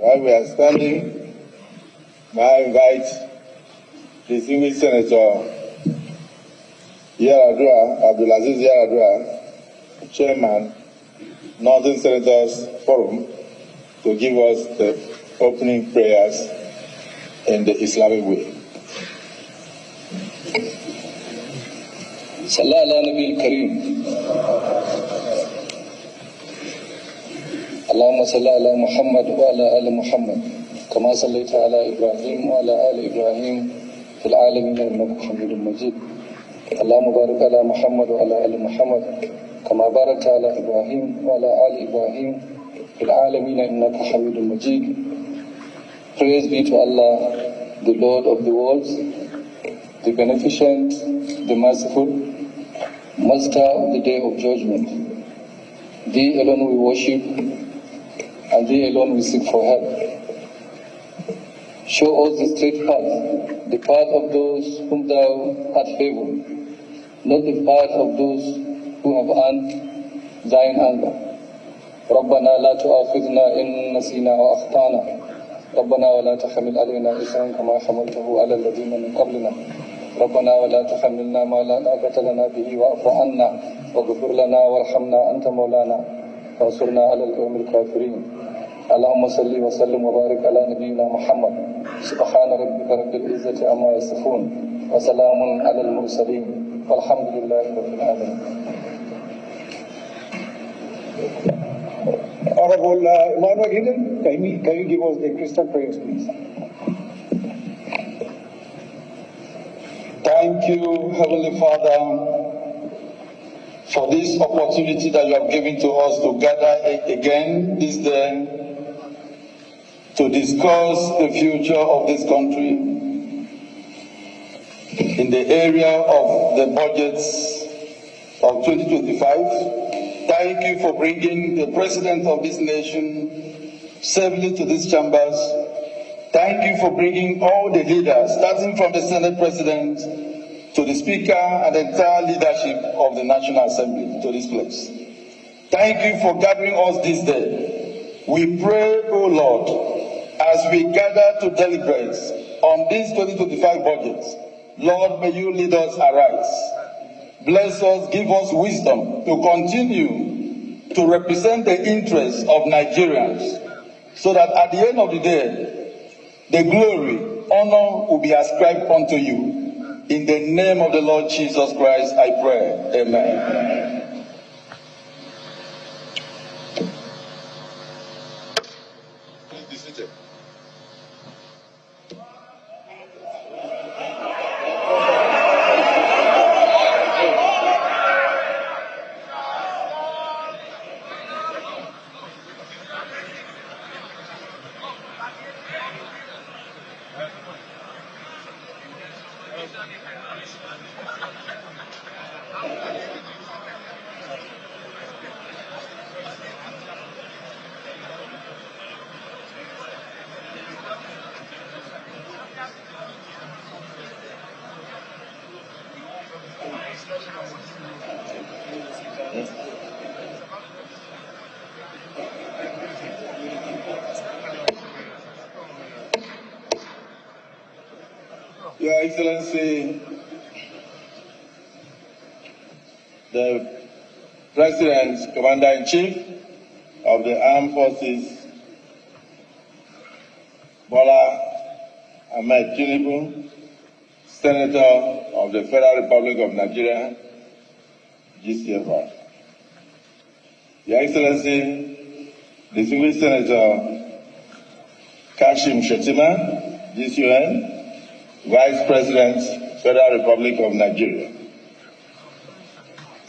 While we are standing, may I invite distinguished Senator Abdulaziz Yaradua, Chairman, Northern Senators Forum, to give us the opening prayers in the Islamic way. Sallallahu Nabi al-Kareem. Allahumma salli ala Muhammad wa ala ali Muhammad. Kama sallaita ala Ibrahim wa ala ali Ibrahim fil alamin innaka Hamidum Majid. Allahumma barik ala Muhammad wa ala ali Muhammad. Kama barakta ala Ibrahim wa ala ali Ibrahim fil alamin innaka Hamidum Majid. Praise be to Allah, the Lord of the worlds, the beneficent, the merciful, Master of the day of judgment. Thee alone we worship, and Thee alone we seek for help. Show us the straight path, the path of those whom Thou hast favored, not the path of those who have earned Thine anger. ربنا لا تؤاخذنا إن نسينا وأخطأنا ربنا ولا تحمل علينا إصرا كما حملته على الذين من قبلنا ربنا ولا تحملنا ما لا طاقة لنا به واعف عنا واغفر لنا وارحمنا أنت مولانا فانصرنا على القوم الكافرين اللهم صل وسلم وبارك على نبينا محمد سبحان ربك رب العزة عما يصفون وسلام على المرسلين والحمد لله رب العالمين. Honorable Emmanuel Hidden, can you give us the Christian prayers, please? Thank you, Heavenly Father, for this opportunity that you have given to us to gather again this day to discuss the future of this country in the area of the budgets of 2025. Thank you for bringing the President of this nation safely to these chambers. Thank you for bringing all the leaders, starting from the Senate President to the Speaker and the entire leadership of the National Assembly to this place. Thank you for gathering us this day. We pray, O Lord, as we gather to deliberate on this 2025 budget, Lord, may you lead us aright. Bless us, give us wisdom to continue to represent the interests of Nigerians so that at the end of the day, the glory, honor will be ascribed unto you. In the name of the Lord Jesus Christ, I pray. Amen. Please be seated. Your Excellency, the President, Commander-in-Chief of the Armed Forces, Bola Ahmed Tinubu, Senator of the Federal Republic of Nigeria, GCFR. Your Excellency, distinguished Senator Kashim Shettima, GCUN, Vice President, Federal Republic of Nigeria.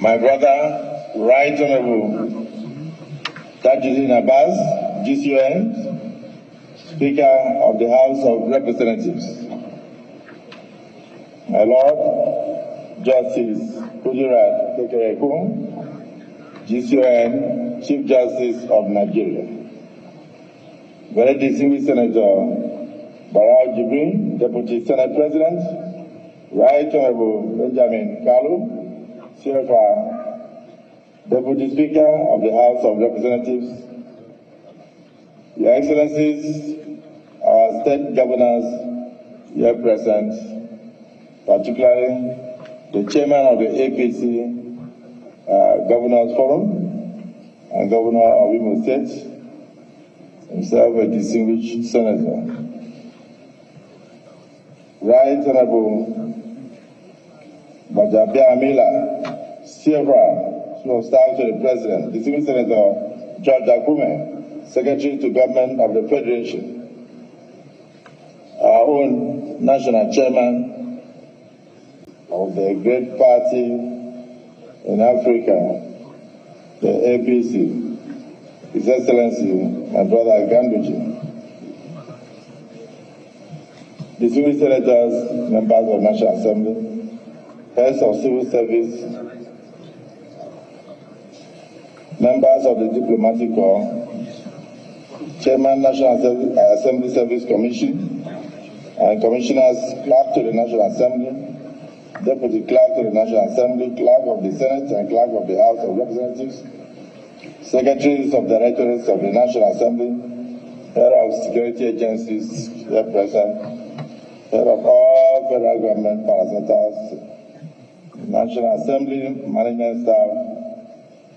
My brother, Right Honorable Tajuddin Abbas, GCUN, Speaker of the House of Representatives. My Lord, Justice Kudirat Kekerekun, GCUN, Chief Justice of Nigeria. Very distinguished Senator Barao Jibrin, Deputy Senate President, Right Honorable Benjamin Kalu, CFR, Deputy Speaker of the House of Representatives, Your Excellencies, our state governors here present, particularly the chairman of the APC Governors Forum and Governor of Imo State, himself a distinguished senator. Right Honorable Bajabia Amila, CFR, Chief of Staff to the President, distinguished Senator George Akume, Secretary to Government of the Federation, our own National Chairman of the great party in Africa, the APC, His Excellency, my brother Ganduji, distinguished senators, members of National Assembly, heads of civil service, members of the diplomatic corps, Chairman National Assembly Service Commission, and Commissioners, Clerk to the National Assembly, Deputy Clerk to the National Assembly, Clerk of the Senate and Clerk of the House of Representatives, Secretaries of Directorates of the National Assembly, Head of Security Agencies here present, Head of all federal government parastatals, National Assembly, Management Staff,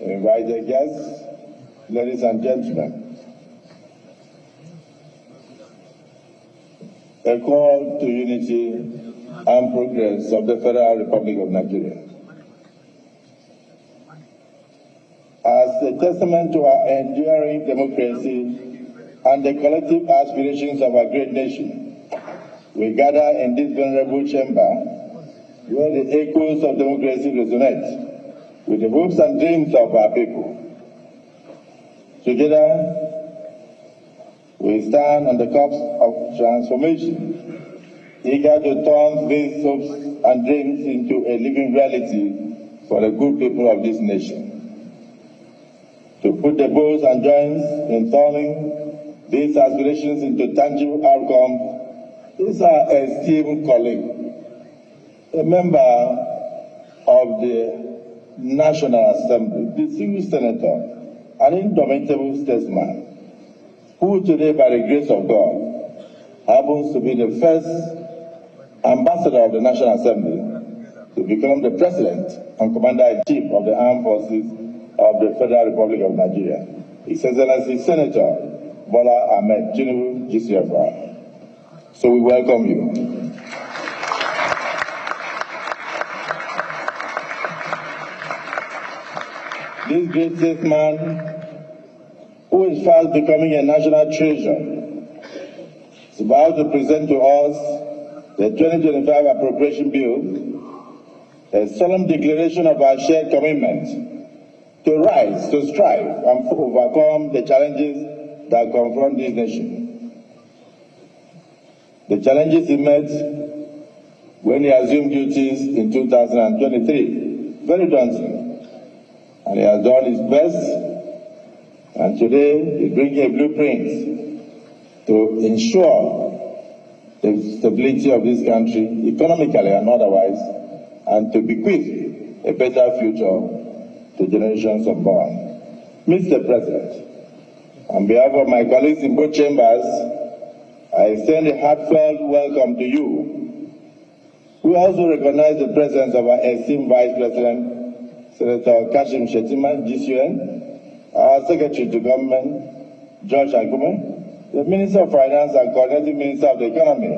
invited guests, ladies and gentlemen. A call to unity and progress of the Federal Republic of Nigeria. As a testament to our enduring democracy and the collective aspirations of our great nation, we gather in this venerable chamber where the echoes of democracy resonate with the hopes and dreams of our people. Together, we stand on the cusp of transformation, eager to turn these hopes and dreams into a living reality for the good people of this nation. To put the bows and joints in turning these aspirations into tangible outcomes is our esteemed colleague, a member of the National Assembly, distinguished senator, an indomitable statesman, who today, by the grace of God, happens to be the first ambassador of the National Assembly to become the President and Commander-in-Chief of the Armed Forces of the Federal Republic of Nigeria, His Excellency Senator Bola Ahmed Tinubu, GCFR. So we welcome you. This great statesman, who is fast becoming a national treasure, is about to present to us the 2025 Appropriation Bill, a solemn declaration of our shared commitment to rise, to strive, and overcome the challenges that confront this nation. The challenges he met when he assumed duties in 2023, very daunting, and he has done his best. And today, we bring a blueprint to ensure the stability of this country, economically and otherwise, and to bequeath a better future to generations unborn. Mr. President, on behalf of my colleagues in both chambers, I extend a heartfelt welcome to you. We also recognize the presence of our esteemed Vice President, Senator Kashim Shettima, GCN, our Secretary to Government, George Akume, the Minister of Finance and Coordinating Minister of the Economy,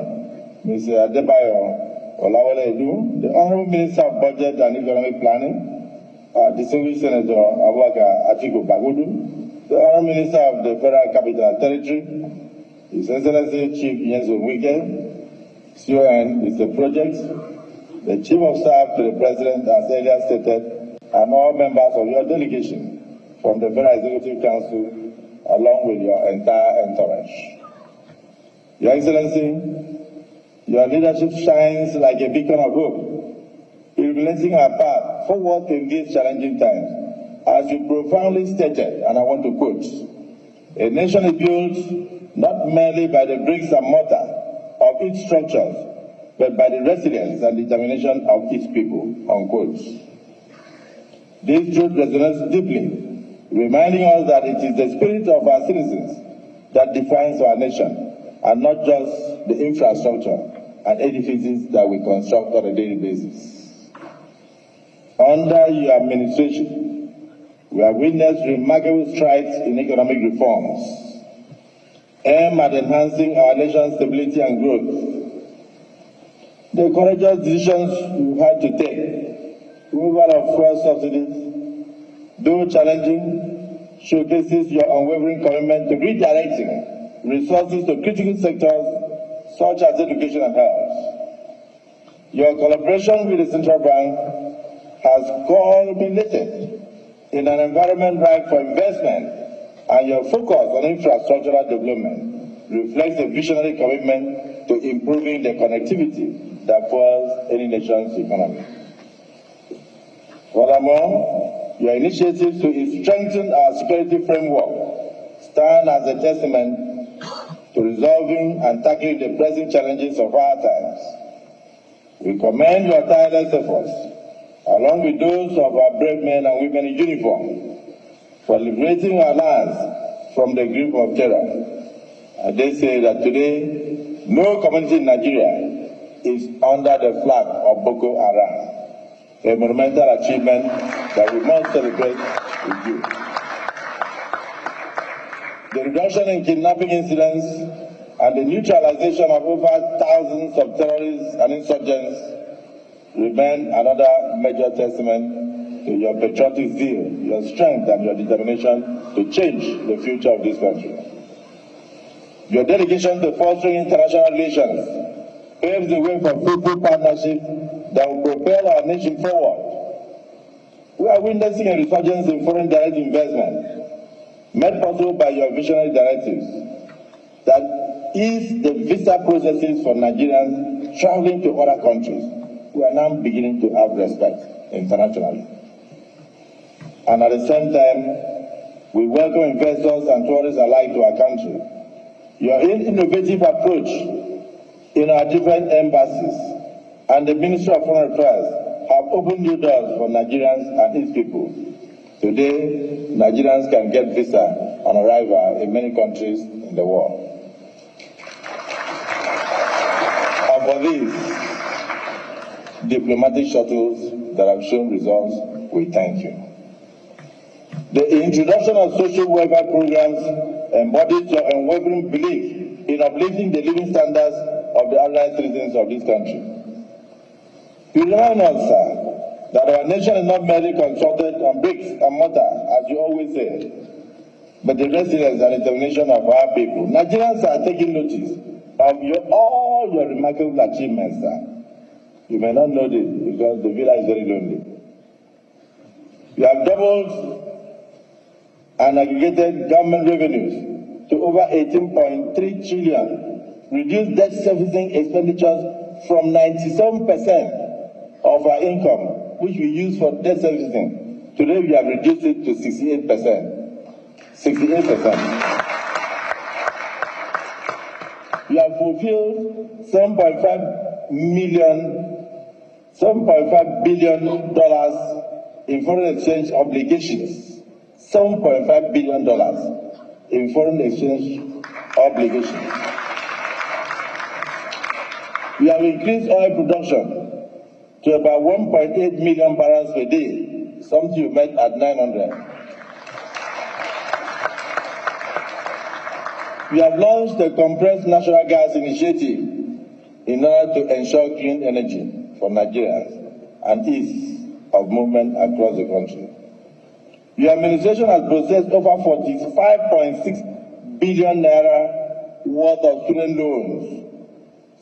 Mr. Adebayo Olawale Edu, the Honorable Minister of Budget and Economic Planning, distinguished Senator Abubakar Atiku Bagudu, the Honorable Minister of the Federal Capital Territory, His Excellency Chief Nyesom Wike, CON is the project, the Chief of Staff to the President, as earlier stated, and all members of your delegation from the Federal Executive Council, along with your entire entourage. Your Excellency, your leadership shines like a beacon of hope, illuminating our path forward in these challenging times. As you profoundly stated, and I want to quote, a nation is built not merely by the bricks and mortar of its structures, but by the resilience and determination of its people, unquote. This truth resonates deeply, reminding us that it is the spirit of our citizens that defines our nation, and not just the infrastructure and edifices that we construct on a daily basis. Under your administration, we have witnessed remarkable strides in economic reforms, aimed at enhancing our nation's stability and growth. The courageous decisions we've had to take, removal of fuel subsidies, though challenging, showcases your unwavering commitment to redirecting resources to critical sectors such as education and health. Your collaboration with the central bank has culminated in an environment ripe for investment, and your focus on infrastructural development reflects a visionary commitment to improving the connectivity that fuels any nation's economy. Furthermore, your initiatives to strengthen our security framework stand as a testament to resolving and tackling the pressing challenges of our times. We commend your tireless efforts, along with those of our brave men and women in uniform, for liberating our lands from the grip of terror. And they say that today, no community in Nigeria is under the flag of Boko Haram, a monumental achievement that we must celebrate with you. The reduction in kidnapping incidents and the neutralization of over thousands of terrorists and insurgents remain another major testament to your patriotic zeal, your strength, and your determination to change the future of this country. Your dedication to fostering international relations paves the way for fruitful partnership that will propel our nation forward. We are witnessing a resurgence in foreign direct investment, made possible by your visionary directives that ease the visa processes for Nigerians traveling to other countries. We are now beginning to have respect internationally. And at the same time, we welcome investors and tourists alike to our country. Your innovative approach in our different embassies and the Ministry of Foreign Affairs have opened new doors for Nigerians and its people. Today, Nigerians can get visa on arrival in many countries in the world. And for these diplomatic shuttles that have shown results, we thank you. The introduction of social welfare programs embodies your unwavering belief in uplifting the living standards of the ordinary citizens of this country. You remind us, sir, that our nation is not merely constructed on bricks and mortar, as you always say, but the resilience and determination of our people. Nigerians are taking notice of all your remarkable achievements, sir. You may not know this because the villa is very lonely. You have doubled and aggregated government revenues to over 18.3 trillion, reduced debt servicing expenditures from 97% of our income, which we use for debt servicing. Today we have reduced it to 68%. 68%. We have fulfilled $7.5 billion in foreign exchange obligations. $7.5 billion in foreign exchange obligations. We have increased oil production to about 1.8 million barrels per day, something you met at 900. We have launched the compressed natural gas initiative in order to ensure clean energy for Nigerians and ease of movement across the country. Your administration has processed over 45.6 billion naira worth of student loans,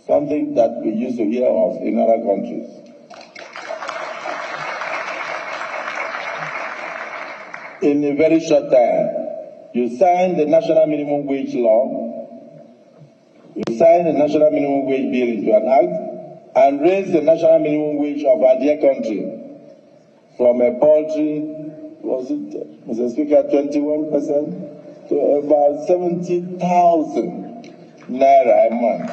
something that we used to hear of in other countries. In a very short time, you signed the national minimum wage law, you signed the national minimum wage bill into an act, and raised the national minimum wage of our dear country from a paltry, was it, Mr. Speaker, 21% to about 70,000 naira a month.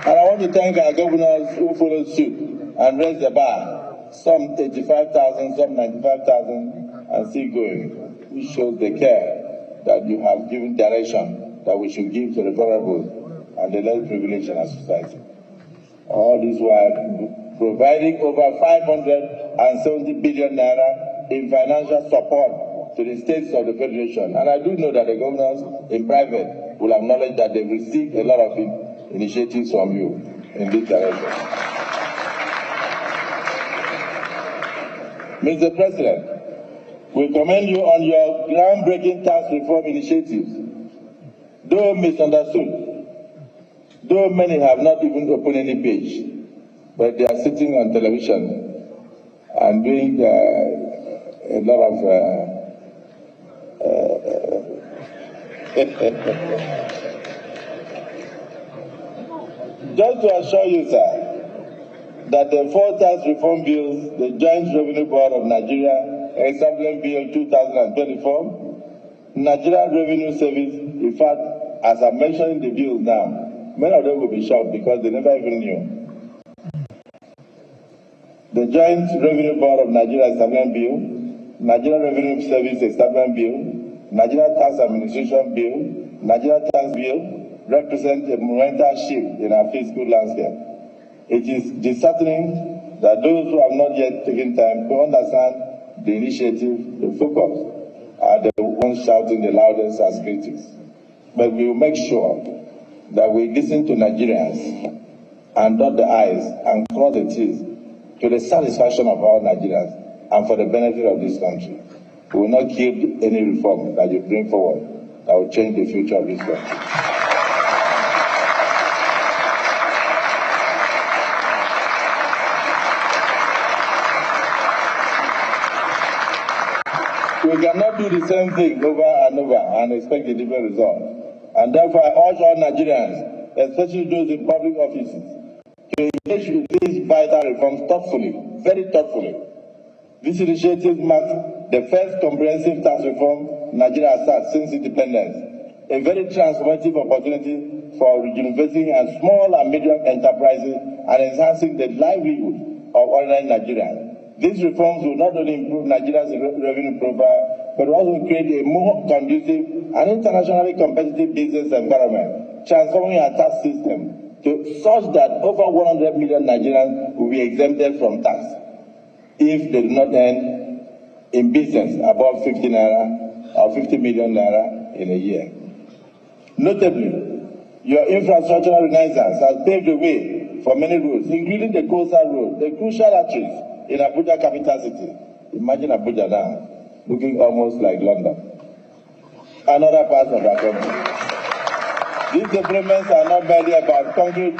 And I want to thank our governors who followed suit and raised the bar, some 85,000, some 95,000, and still going, which shows they care. that you have given direction that we should give to the vulnerable and the less privileged in our society. All this while providing over 570 billion naira in financial support to the states of the Federation. And I do know that the governors in private will acknowledge that they've received a lot of initiatives from you in this direction. Mr. President, we commend you on your groundbreaking tax reform initiatives. Though misunderstood, though many have not even opened any page, but they are sitting on television and doing a lot of just to assure you, sir, that the 4 tax reform bills, the Joint Revenue Board of Nigeria, Example Bill 2024, Nigerian Revenue Service, in fact, as I mentioned in the bills now, many of them will be shocked because they never even knew. The Joint Revenue Board of Nigeria Establishment Bill, Nigerian Revenue Service Establishment Bill, Nigerian Tax Administration Bill, Nigerian Tax Bill represent a monumental shift in our fiscal landscape. It is disheartening that those who have not yet taken time to understand the initiative, the focus, are the ones shouting the loudest as critics. But we will make sure that we listen to Nigerians and dot the I's and cross the T's to the satisfaction of all Nigerians and for the benefit of this country. We will not kill any reform that you bring forward that will change the future of this country. We cannot do the same thing over and over and expect a different result. And therefore, I urge all Nigerians, especially those in public offices, to engage with these vital reforms thoughtfully, very thoughtfully. This initiative marks the first comprehensive tax reform Nigeria has had since independence, a very transformative opportunity for rejuvenating and small and medium enterprises and enhancing the livelihood of ordinary Nigerians. These reforms will not only improve Nigeria's revenue profile, but also create a more conducive and internationally competitive business environment, transforming our tax system to such that over 100 million Nigerians will be exempted from tax if they do not earn in business above 50 naira or 50 million naira in a year. Notably, your infrastructural renaissance has paved the way for many roads, including the coastal road, the crucial arteries in Abuja, capital city. Imagine Abuja now, looking almost like London. And other parts of our country. These developments are not merely about concrete.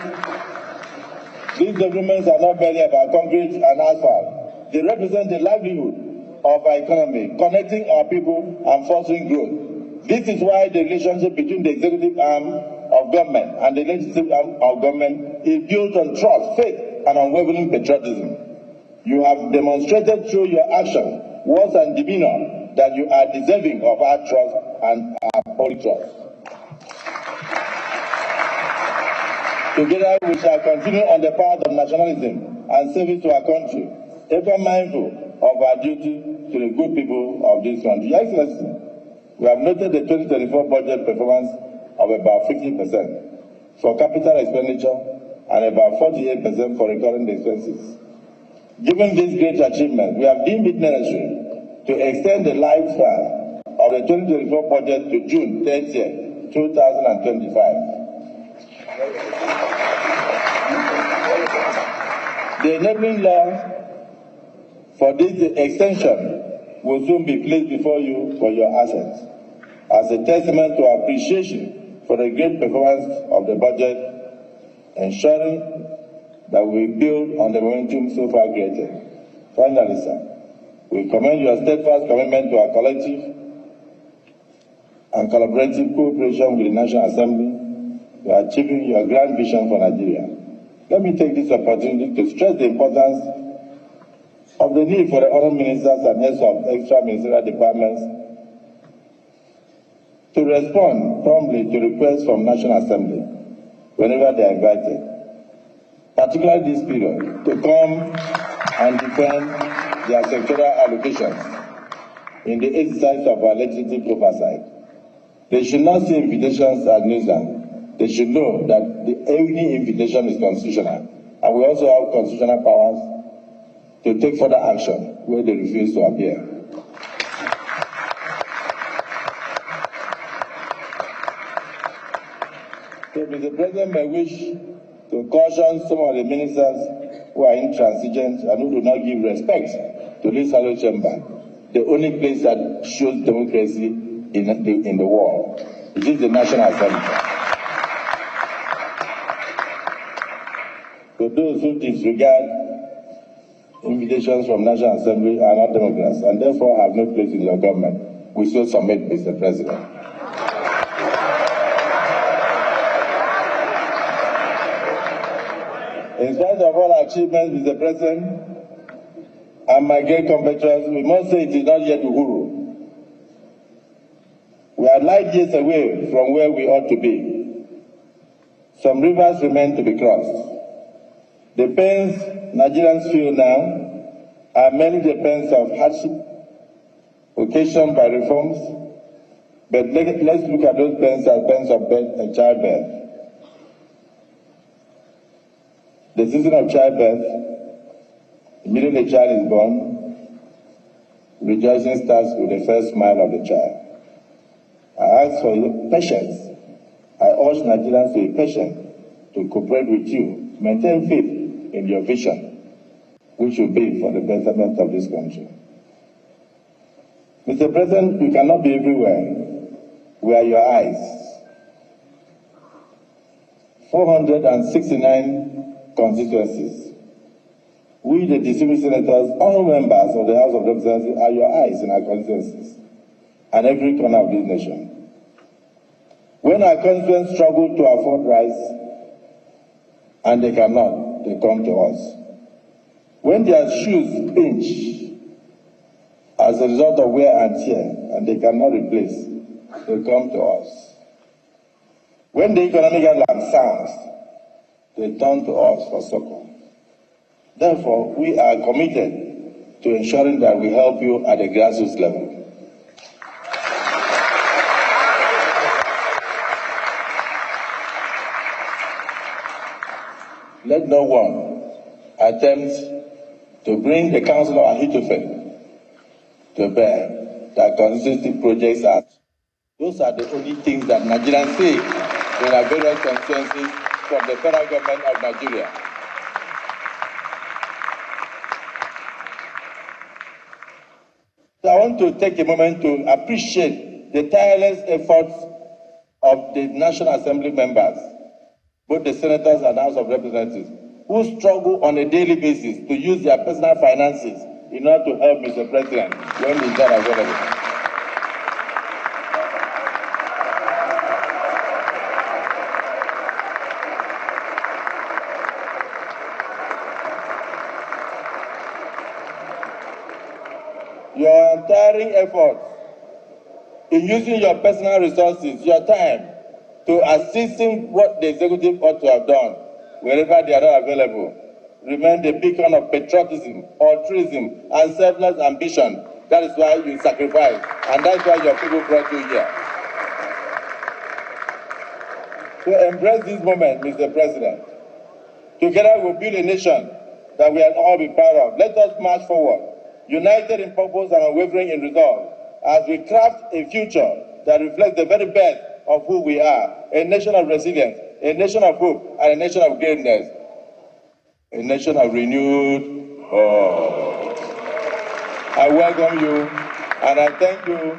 These developments are not merely about concrete and asphalt. They represent the livelihood of our economy, connecting our people and fostering growth. This is why the relationship between the executive arm of government and the legislative arm of government is built on trust, faith, and unwavering patriotism. You have demonstrated through your action, words, and demeanor that you are deserving of our trust and our holy trust. Together, we shall continue on the path of nationalism and service to our country, ever mindful of our duty to the good people of this country. Your Excellency, we have noted the 2024 budget performance of about 50% for capital expenditure and about 48% for recurring expenses. Given this great achievement, we have deemed it necessary to extend the lifespan of the 2024 budget to June 30th, 2025. The enabling law for this extension will soon be placed before you for your assents as a testament to our appreciation for the great performance of the budget, ensuring that we build on the momentum so far created. Finally, sir, we commend your steadfast commitment to our collective and collaborative cooperation with the National Assembly to achieving your grand vision for Nigeria. Let me take this opportunity to stress the importance of the need for the honored ministers and heads of extra ministerial departments to respond promptly to requests from National Assembly whenever they are invited, particularly this period, to come and defend their sectoral allocations in the exercise of our legislative oversight. They should not see invitations as nuisance. They should know that any invitation is constitutional. And we also have constitutional powers to take further action where they refuse to appear. So Mr. President may wish to caution some of the ministers who are intransigent and who do not give respect to this hollow chamber, the only place that shows democracy in the world. It is the National Assembly. So those who disregard invitations from National Assembly are not Democrats and therefore have no place in your government. We still submit, Mr. President. In spite of all our achievements, Mr. President, and my great compatriots, we must say it is not yet Uhuru. We are light years away from where we ought to be. Some rivers remain to be crossed. The pains Nigerians feel now are mainly the pains of hardship occasioned by reforms, but let's look at those pains as pains of birth and childbirth. The season of childbirth, immediately a child is born, rejoicing starts with the first smile of the child. I ask for your patience. I urge Nigerians to be patient, to cooperate with you, maintain faith in your vision, which will be for the betterment of this country. Mr. President, you cannot be everywhere. We are your eyes. 469 constituencies. We, the distinguished senators, all members of the House of Representatives, are your eyes in our constituencies and every corner of this nation. When our constituents struggle to afford rice, and they cannot, they come to us. When their shoes pinch as a result of wear and tear, and they cannot replace, they come to us. When the economic alarm sounds, they turn to us for support. Therefore, we are committed to ensuring that we help you at the grassroots level. Let no one attempt to bring the Council of Ahithophel to bear that constitutive projects are. Those are the only things that Nigerians see in our various constituencies from the federal government of Nigeria. So I want to take a moment to appreciate the tireless efforts of the National Assembly members, both the senators and House of Representatives, who struggle on a daily basis to use their personal finances in order to help Mr. President when he's not available. Your untiring efforts in using your personal resources, your time, to assist in what the executive ought to have done wherever they are not available, remain the beacon of patriotism, altruism, and selfless ambition. That is why you sacrifice, and that's why your people brought you here. To embrace this moment, Mr. President, together we'll build a nation that we will all be proud of. Let us march forward, united in purpose and unwavering in resolve, as we craft a future that reflects the very best of who we are, a nation of resilience, a nation of hope, and a nation of greatness, a nation of renewed hope. I welcome you, and I thank you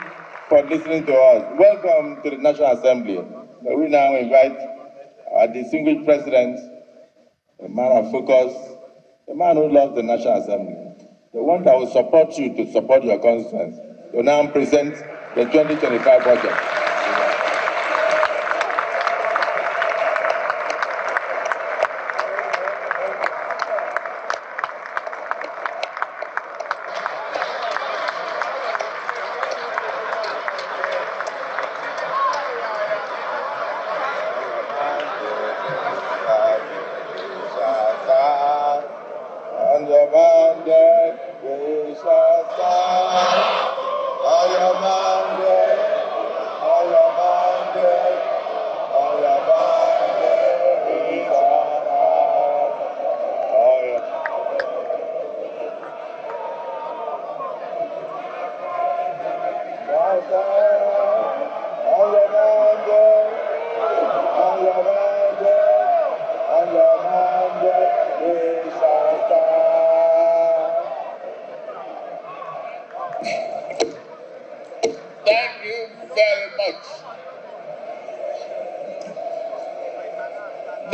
for listening to us. Welcome to the National Assembly. We now invite our distinguished president, a man of focus, a man who loves the National Assembly, the one that will support you to support your constituents, to now present the 2025 budget. On your mandate we shall stand. On your mandate, on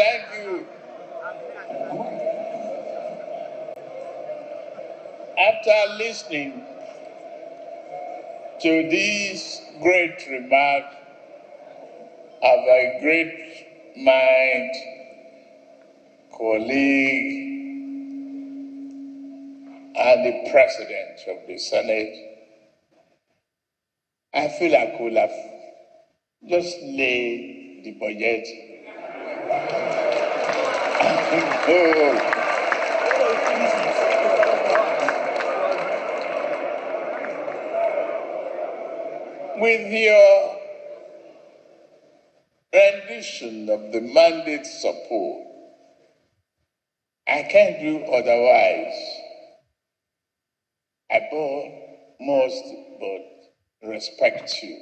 Thank you. After listening to this great remark of a great mind, colleague, and the President of the Senate, I feel I could have just laid the budget. With your rendition of the mandate support, I can't do otherwise. I must but respect you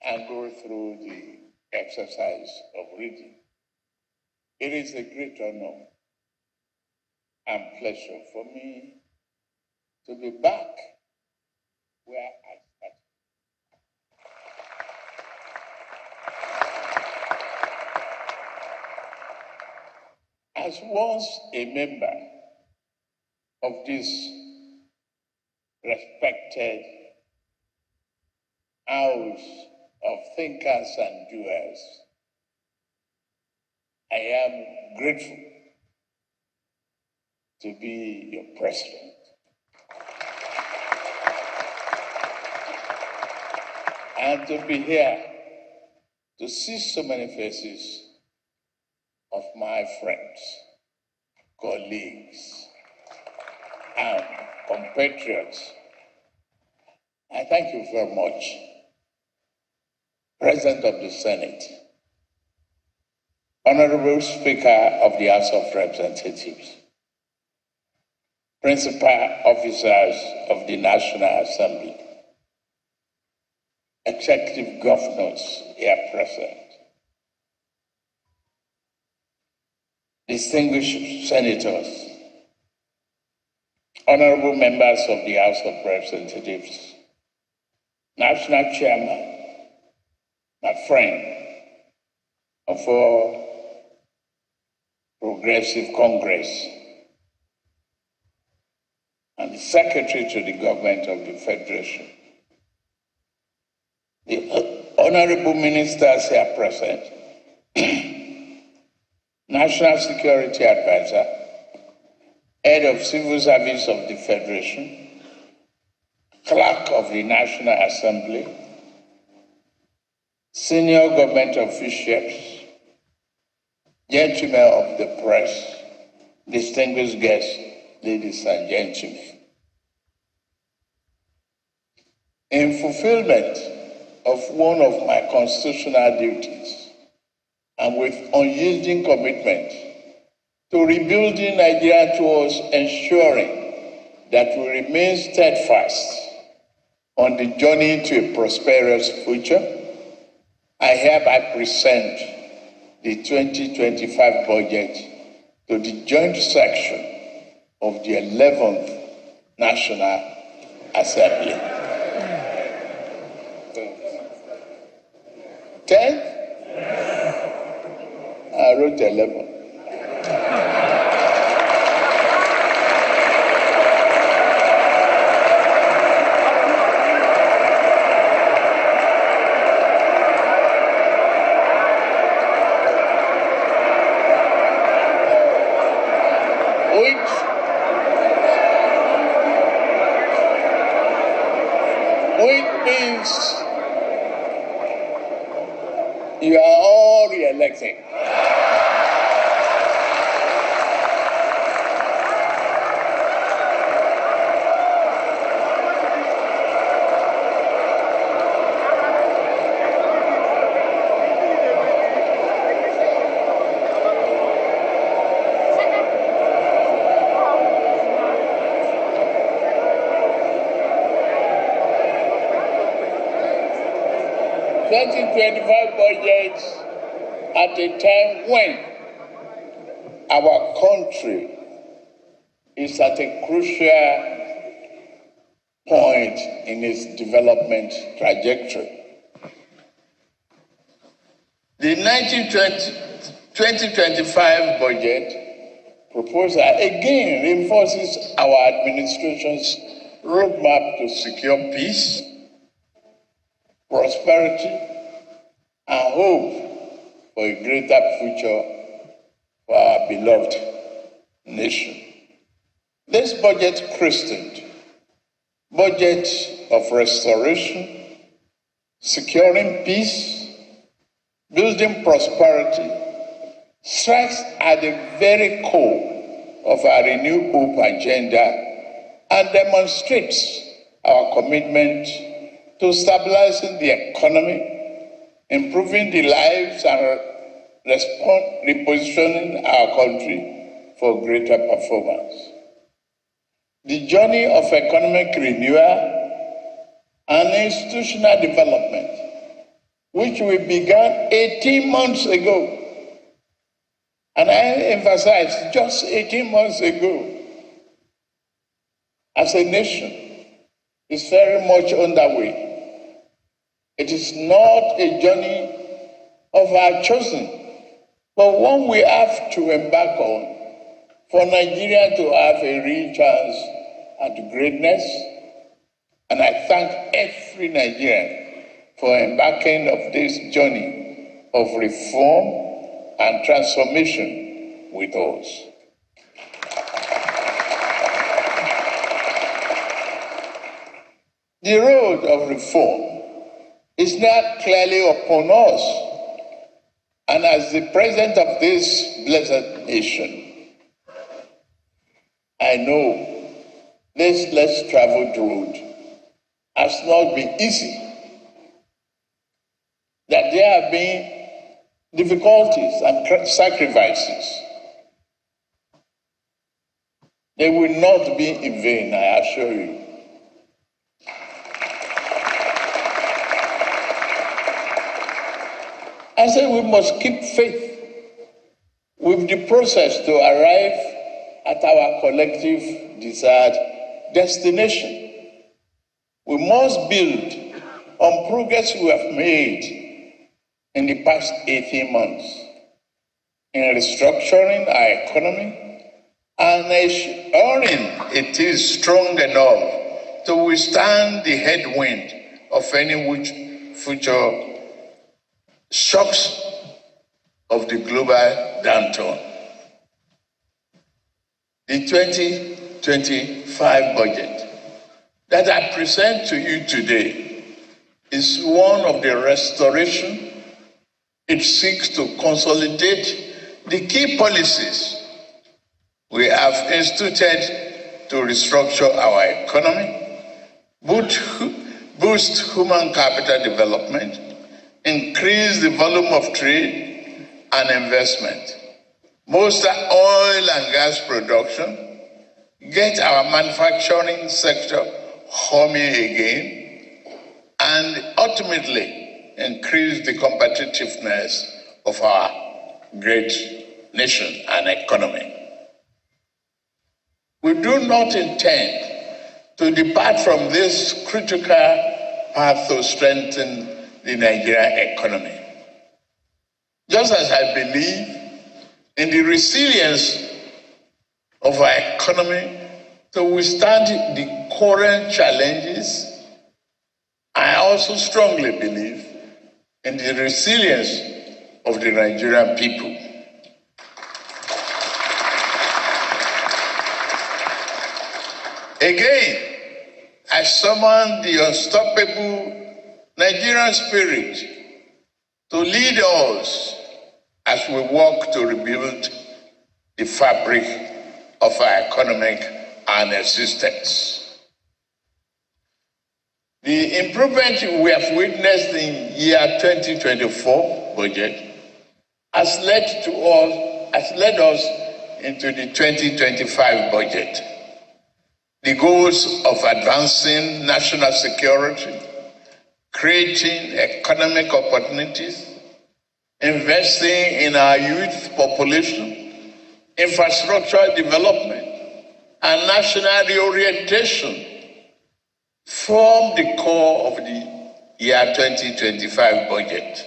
and go through the exercise of reading. It is a great honor and pleasure for me to be back where I started. As once a member of this respected house of thinkers and doers, I am grateful to be your president. And to be here to see so many faces of my friends, colleagues, and compatriots. I thank you very much, President of the Senate, Honorable Speaker of the House of Representatives, Principal Officers of the National Assembly, Executive Governors here present, distinguished senators, honorable members of the House of Representatives, National Chairman, my friend of our Progressive Congress, and the Secretary to the Government of the Federation, the honorable ministers here present, National Security Advisor, Head of Civil Service of the Federation, Clerk of the National Assembly, Senior Government Officials, Gentlemen of the Press, distinguished guests, ladies and gentlemen. In fulfillment of one of my constitutional duties, and with unyielding commitment to rebuilding Nigeria towards ensuring that we remain steadfast on the journey to a prosperous future, I hereby present the 2025 budget to the joint section of the 11th National Assembly. 10th? I wrote 11. Which means you are all re-elected. Budget at a time when our country is at a crucial point in its development trajectory. The 1920 2025 budget proposal again reinforces our administration's roadmap to secure peace, prosperity, and hope for a greater future for our beloved nation. This budget christened Budget of Restoration, Securing Peace, Building Prosperity, strikes at the very core of our renewed hope agenda and demonstrates our commitment to stabilizing the economy, improving the lives, and repositioning our country for greater performance. The journey of economic renewal and institutional development, which we began 18 months ago, and I emphasize just 18 months ago, as a nation, is very much underway. It is not a journey of our choosing, but one we have to embark on for Nigeria to have a real chance at greatness. And I thank every Nigerian for embarking on this journey of reform and transformation with us. The road of reform is now clearly upon us, and as the president of this blessed nation, I know this less traveled road has not been easy, that there have been difficulties and sacrifices. They will not be in vain, I assure you. I say we must keep faith with the process to arrive at our collective desired destination. We must build on progress we have made in the past 18 months in restructuring our economy and ensuring it is strong enough to withstand the headwind of any future shocks of the global downturn. The 2025 budget that I present to you today is one of the restoration. It seeks to consolidate the key policies we have instituted to restructure our economy, boost human capital development, increase the volume of trade and investment, bolster oil and gas production, get our manufacturing sector humming again, and ultimately increase the competitiveness of our great nation and economy. We do not intend to depart from this critical path to strengthen the Nigerian economy. Just as I believe in the resilience of our economy to withstand the current challenges, I also strongly believe in the resilience of the Nigerian people. Again, I summon the unstoppable Nigerian spirit to lead us as we work to rebuild the fabric of our economic and existence. The improvement we have witnessed in year 2024 budget has led us into the 2025 budget. The goals of advancing national security, creating economic opportunities, investing in our youth population, infrastructure development, and national reorientation form the core of the year 2025 budget.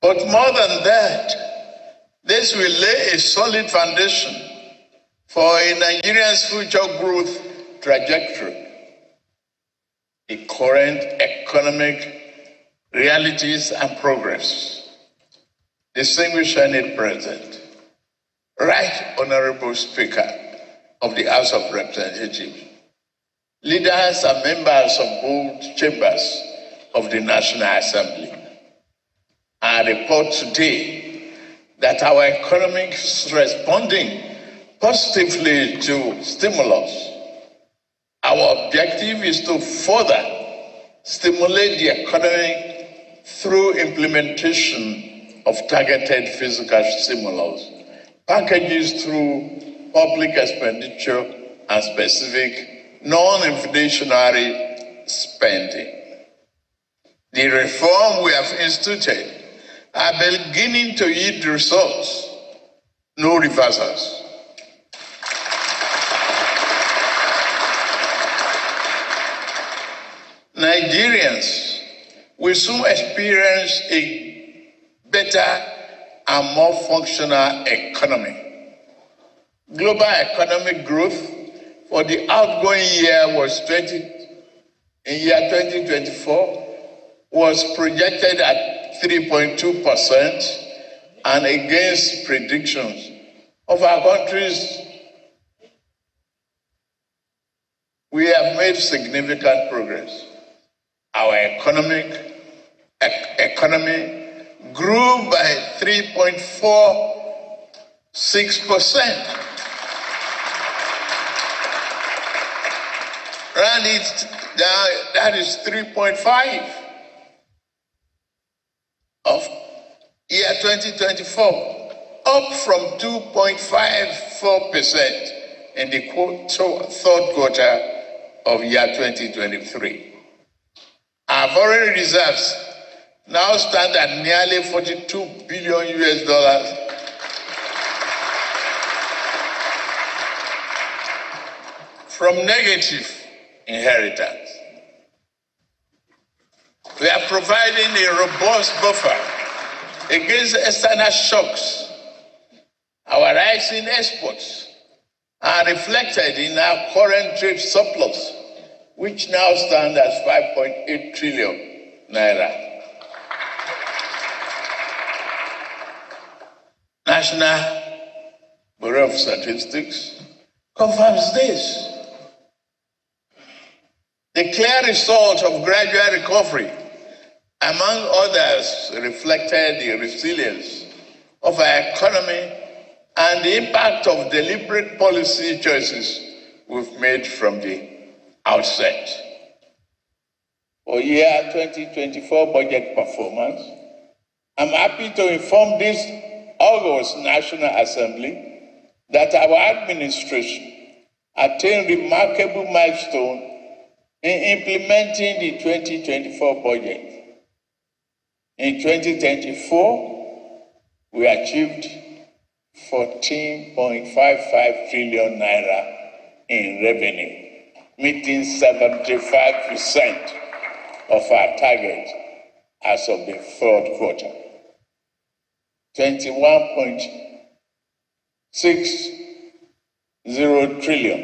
But more than that, This will lay a solid foundation for a Nigeria's future growth trajectory. The current economic realities and progress. Distinguished Senate President, Right Honorable Speaker of the House of Representatives, leaders and members of both chambers of the National Assembly, I report today that our economy is responding positively to stimulus. Our objective is to further stimulate the economy through implementation of targeted fiscal stimulus, packages through public expenditure, and specific non-inflationary spending. The reform we have instituted are beginning to yield results, no reversals. Nigerians will soon experience a better and more functional economy. Global economic growth for the outgoing year in year 2024 was projected at 3.2%, and against predictions of our countries, we have made significant progress. Our economy grew by 3.46%. Round it down, that is 3.5 of year 2024, up from 2.54% in the third quarter of year 2023. Our foreign reserves now stand at nearly $42 billion from negative inheritance. We are providing a robust buffer against external shocks. Our rising exports are reflected in our current trade surplus, which now stands at 5.8 trillion naira. National Bureau of Statistics confirms this. The clear result of gradual recovery, among others, reflected the resilience of our economy and the impact of deliberate policy choices we've made from the outset. For year 2024 budget performance, I'm happy to inform this August National Assembly that our administration attained remarkable milestone in implementing the 2024 budget. In 2024, we achieved 14.55 trillion naira in revenue, meeting 75% of our target as of the third quarter. 21.60 trillion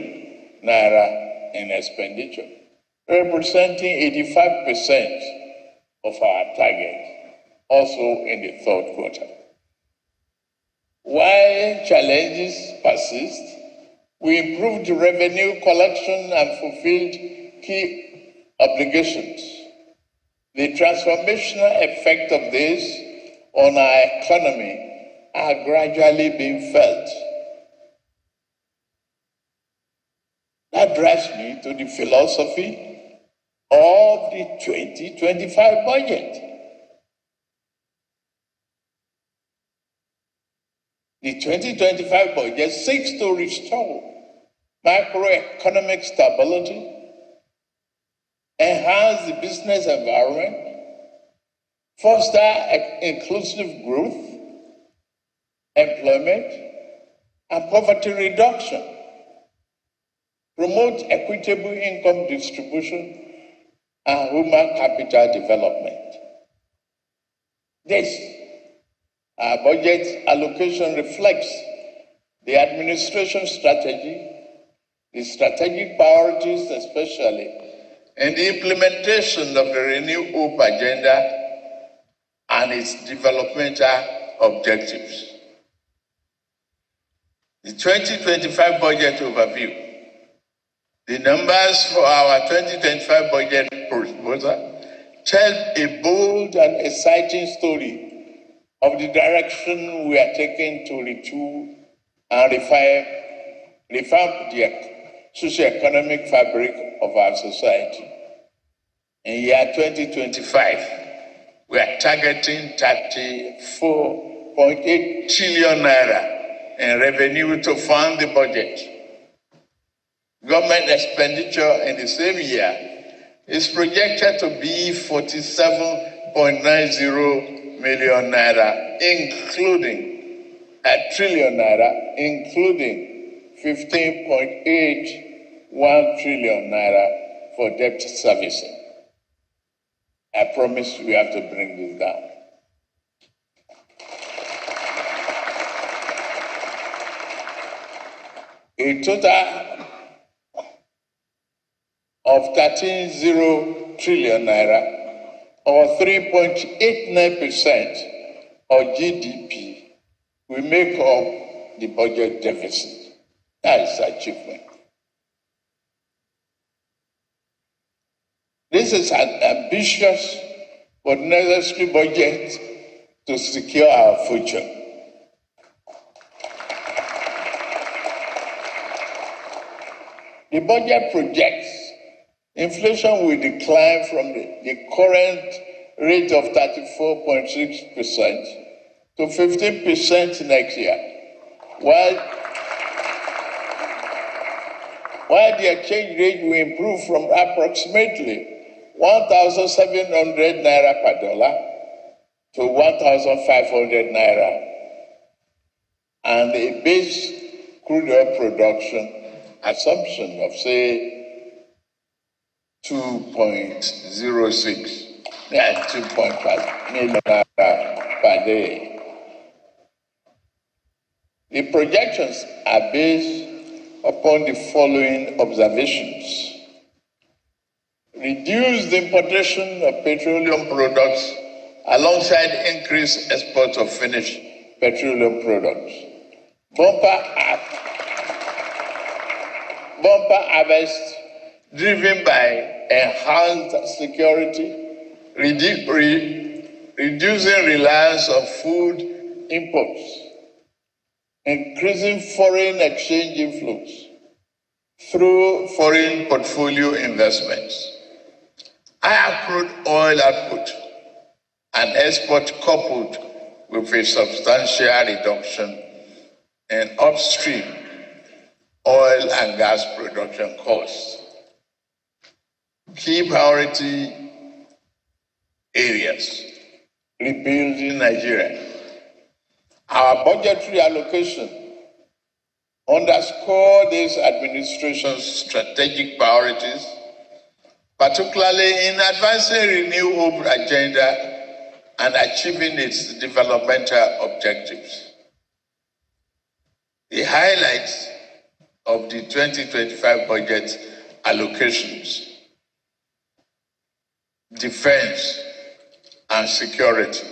naira in expenditure, representing 85% of our target, also in the third quarter. While challenges persist, we improved revenue collection and fulfilled key obligations. The transformational effect of this on our economy are gradually being felt. That drives me to the philosophy of the 2025 budget. The 2025 budget seeks to restore macroeconomic stability, enhance the business environment, foster inclusive growth, employment, and poverty reduction, promote equitable income distribution, and human capital development. This Our budget allocation reflects the administration strategy, the strategic priorities especially, and the implementation of the Renew Hope agenda and its developmental objectives. The 2025 budget overview. The numbers for our 2025 budget proposal tell a bold and exciting story of the direction we are taking to retool and revamp the socio-economic fabric of our society. In year 2025, we are targeting 34.8 trillion naira in revenue to fund the budget. Government expenditure in the same year is projected to be 47.90 million naira, including a trillion naira, including 15.81 trillion naira for debt servicing. I promise we have to bring this down. A total of 13.0 trillion naira, or 3.89% of GDP, will make up the budget deficit. That is achievement. This is an ambitious but necessary budget to secure our future. The budget projects inflation will decline from the current rate of 34.6% to 15% next year, while the exchange rate will improve from approximately 1,700 naira per dollar to 1,500 naira, and a base crude oil production assumption of, say, 2.06, 2.5 million per day. The projections are based upon the following observations. Reduce the importation of petroleum products alongside increased export of finished petroleum products. Bumper harvest driven by enhanced security, reducing reliance on food imports, increasing foreign exchange inflows through foreign portfolio investments, higher crude oil output, and export coupled with a substantial reduction in upstream oil and gas production costs. Key priority areas: rebuilding Nigeria. Our budgetary allocation underscore this administration's strategic priorities, particularly in advancing Renew Hope agenda and achieving its developmental objectives. The highlights of the 2025 budget allocations: defense and security,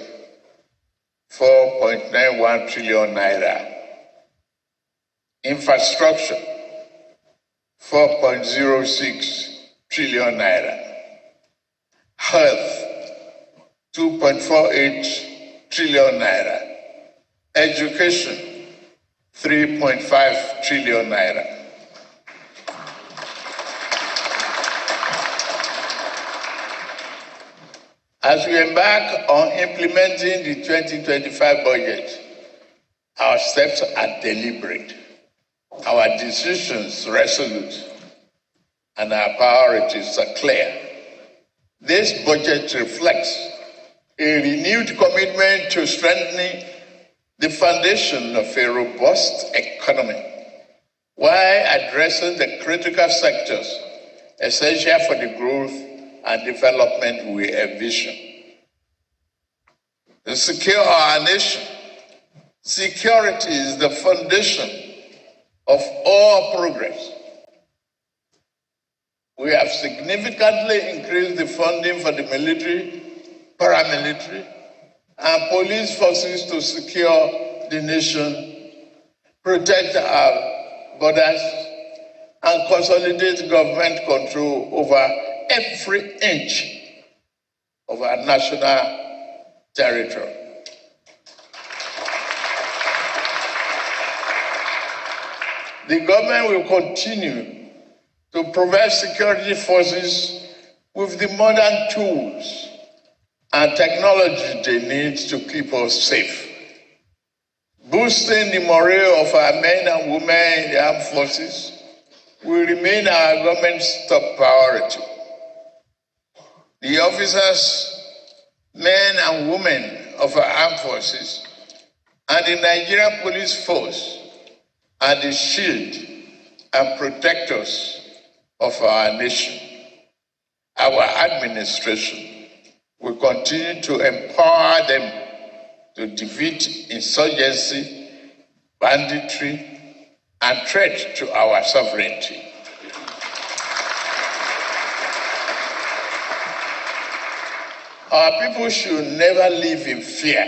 4.91 trillion naira. Infrastructure, 4.06 trillion naira. Health, 2.48 trillion naira. Education, 3.5 trillion naira. As we embark on implementing the 2025 budget, our steps are deliberate, our decisions resolute, and our priorities are clear. This budget reflects a renewed commitment to strengthening the foundation of a robust economy while addressing the critical sectors essential for the growth and development we envision. To secure our nation Security is the foundation of all progress. We have significantly increased the funding for the military, paramilitary, and police forces to secure the nation, protect our borders, and consolidate government control over every inch of our national territory. The government will continue to provide security forces with the modern tools and technology they need to keep us safe. Boosting the morale of our men and women in the armed forces will remain our government's top priority. The officers, men and women of our armed forces and the Nigerian police force are the shield and protectors of our nation. Our administration will continue to empower them to defeat insurgency, banditry, and threat to our sovereignty. Our people should never live in fear,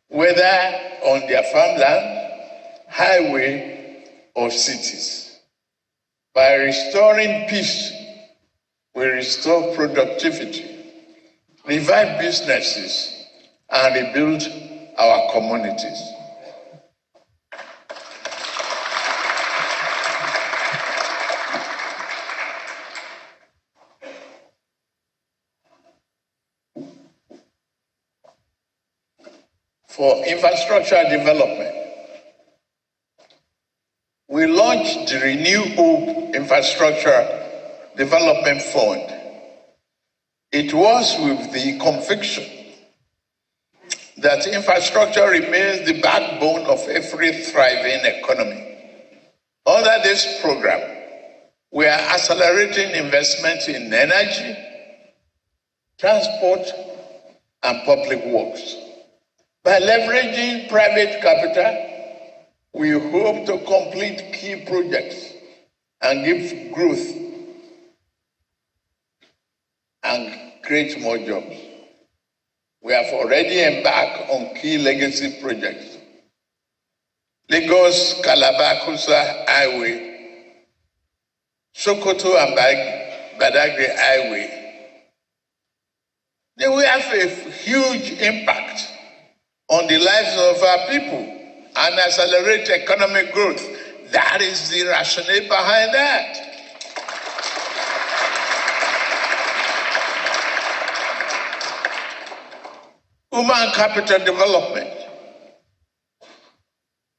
whether on their farmland, highway, or cities. By restoring peace, we restore productivity, revive businesses, and rebuild our communities. For infrastructure development, we launched the Renew Hope Infrastructure Development Fund. It was with the conviction that infrastructure remains the backbone of every thriving economy. Under this program, we are accelerating investment in energy, transport, and public works. By leveraging private capital, we hope to complete key projects and give growth and create more jobs. We have already embarked on key legacy projects. Lagos-Calabar-Kusa Highway, Sokoto and Badagry Highway. They will have a huge impact on the lives of our people and accelerate economic growth. That is the rationale behind that. Human capital development.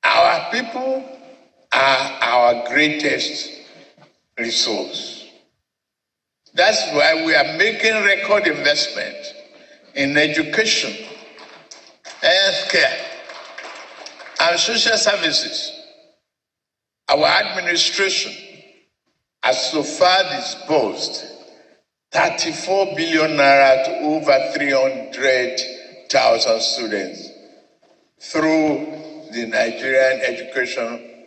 Our people are our greatest resource. That's why we are making record investment in education, healthcare, and social services. Our administration has so far disbursed 34 billion naira to over 300,000 students through the Nigerian Education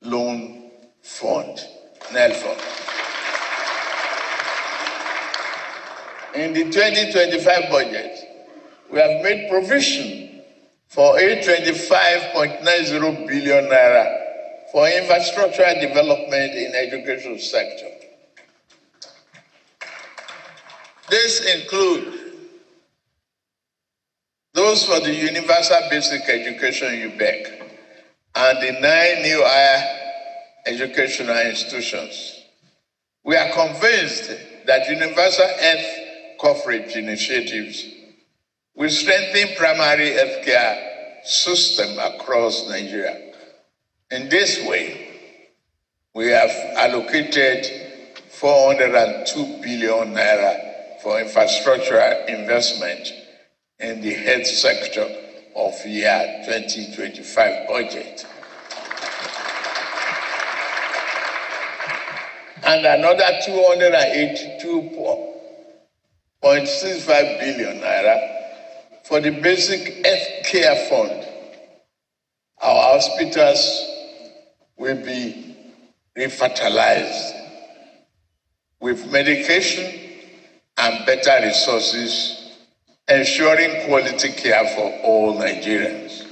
Loan Fund, NEL Fund. In the 2025 budget, we have made provision for 825.90 billion naira for infrastructure development in the education sector. This includes those for the Universal Basic Education UBEC and the 9 new higher educational institutions. We are convinced that universal health coverage initiatives will strengthen primary healthcare system across Nigeria. In this way, we have allocated 402 billion naira for infrastructure investment in the health sector of year 2025 budget. And another 282.65 billion naira for the basic health care fund Our hospitals will be revitalized with medication and better resources, ensuring quality care for all Nigerians.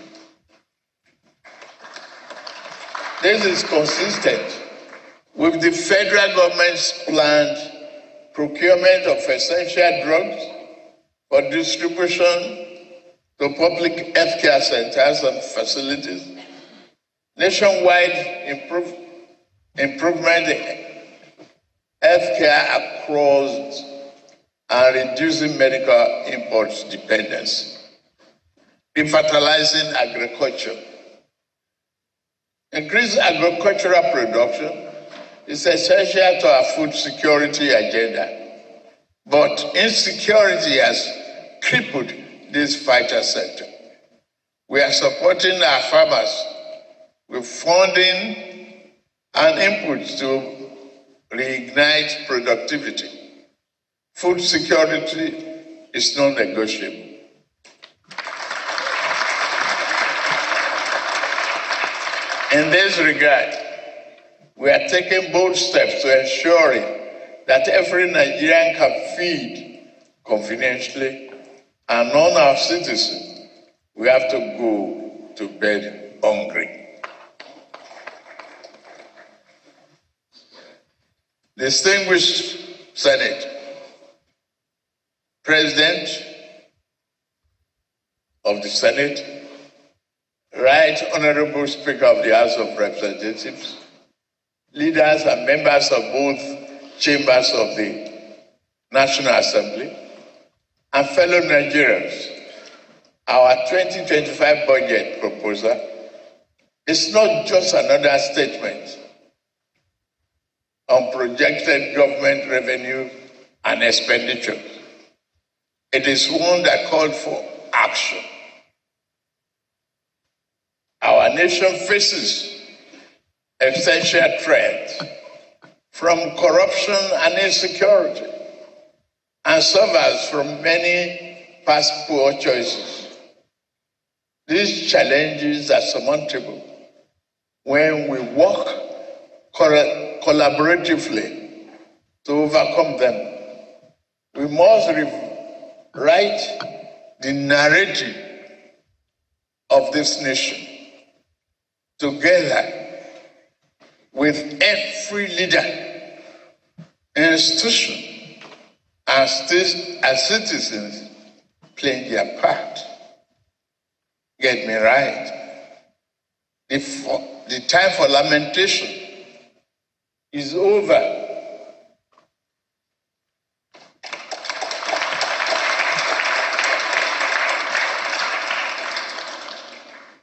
This is consistent with the federal government's planned procurement of essential drugs for distribution to public healthcare centers and facilities, nationwide improvement in healthcare across and reducing medical imports dependency, revitalizing agriculture. Increased agricultural production is essential to our food security agenda, but insecurity has crippled this vital sector. We are supporting our farmers with funding and inputs to reignite productivity. Food security is non-negotiable. In this regard, we are taking bold steps to ensuring that every Nigerian can feed conveniently, and none of our citizens will have to go to bed hungry. Distinguished Senate, President of the Senate, Right Honorable Speaker of the House of Representatives, leaders and members of both chambers of the National Assembly, and fellow Nigerians, our 2025 budget proposal is not just another statement on projected government revenue and expenditure. It is one that called for action. Our nation faces essential threats from corruption and insecurity, and suffers from many past poor choices. These challenges are surmountable when we work collaboratively to overcome them. We must rewrite the narrative of this nation together with every leader, institution, and citizens playing their part. Get me right. The time for lamentation is over.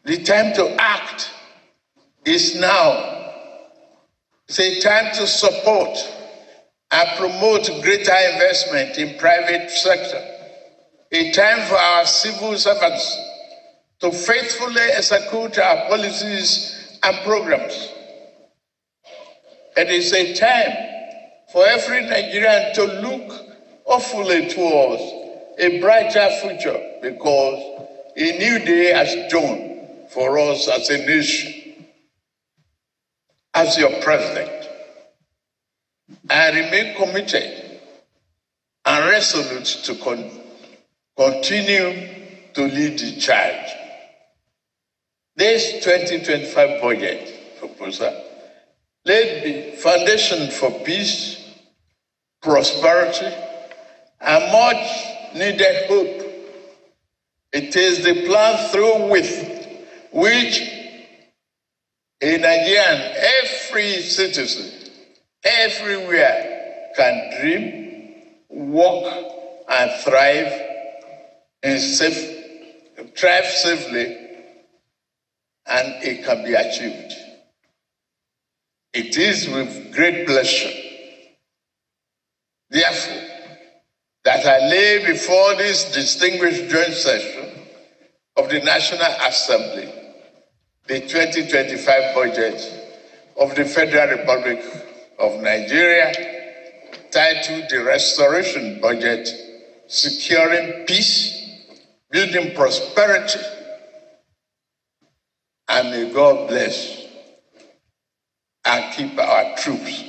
The time to act is now. It's a time to support and promote greater investment in private sector. A time for our civil servants to faithfully execute our policies and programs. It is a time for every Nigerian to look hopefully towards a brighter future, because a new day has dawned for us as a nation. As your president, I remain committed and resolute to continue to lead the charge. This 2025 budget proposal laid the foundation for peace, prosperity, and much needed hope. It is the plan through which a Nigerian, every citizen, everywhere can dream, work, and thrive safely, and it can be achieved. It is with great pleasure, therefore, that I lay before this distinguished joint session of the National Assembly the 2025 budget of the Federal Republic of Nigeria, titled the Restoration Budget, Securing Peace, Building Prosperity, And may God bless and keep our troops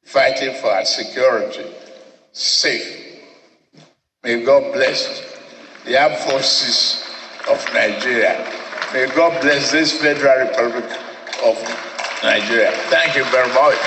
fighting for our security safe. May God bless the armed forces of Nigeria. May God bless this Federal Republic of Nigeria. Thank you very much.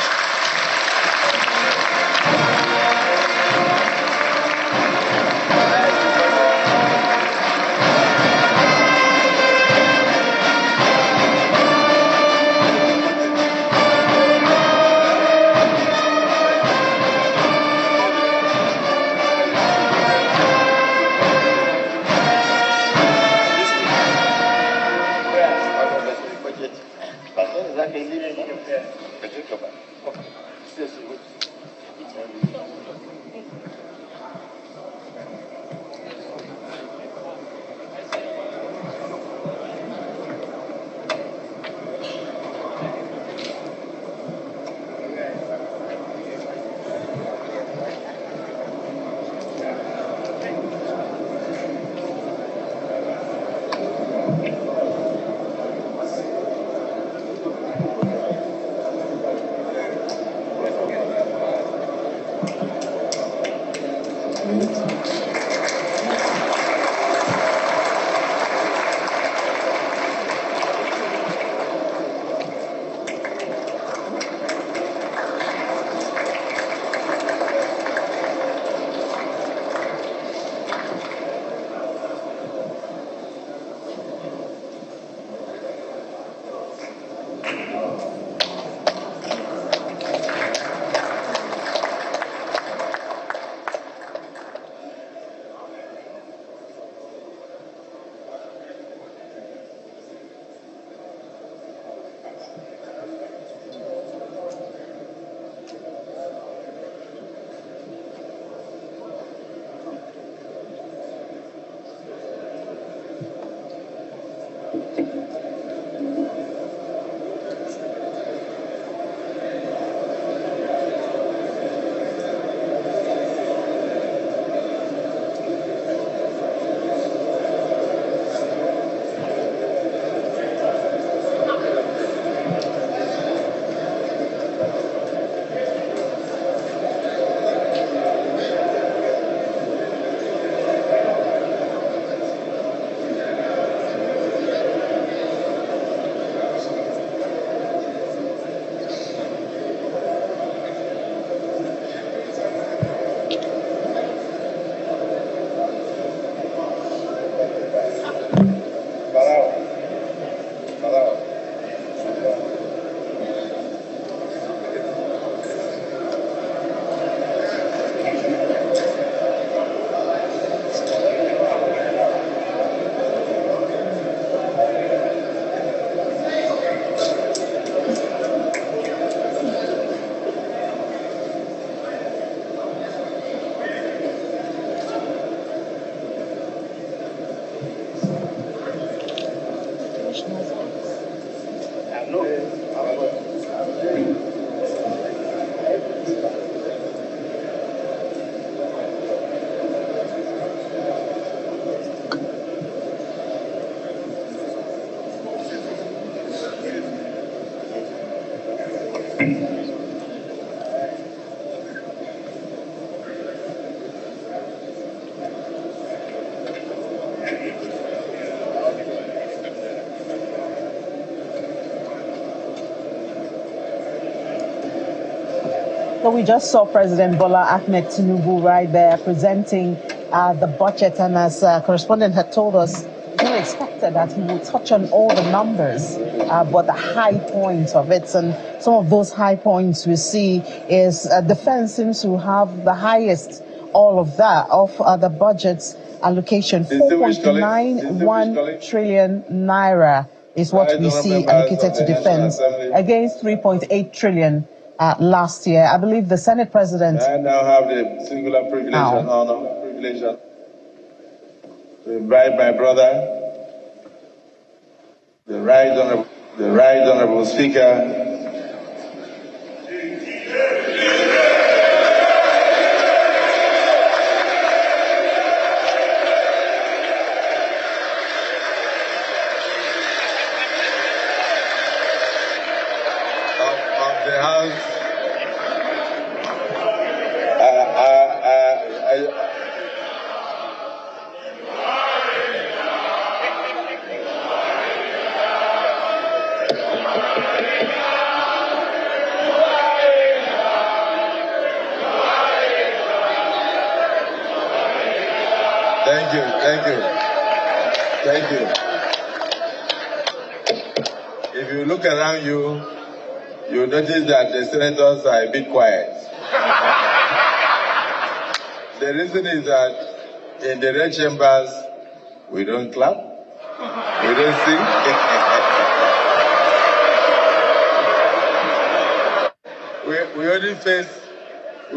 So we just saw President Bola Ahmed Tinubu right there presenting the budget, and as correspondent had told us, we expected that he would touch on all the numbers, but the high points of it, and some of those high points we see is defense seems to have the highest, all of that, of the budget's allocation, 4.91 trillion naira is what we see allocated to defense against 3.8 trillion last year. I believe the Senate President. I now have the singular privilege and honor to invite my brother, the Right Honorable Speaker, Thank you. Thank you. If you look around you, you notice that the senators are a bit quiet. The reason is that in the red chambers, we don't clap, we don't sing. we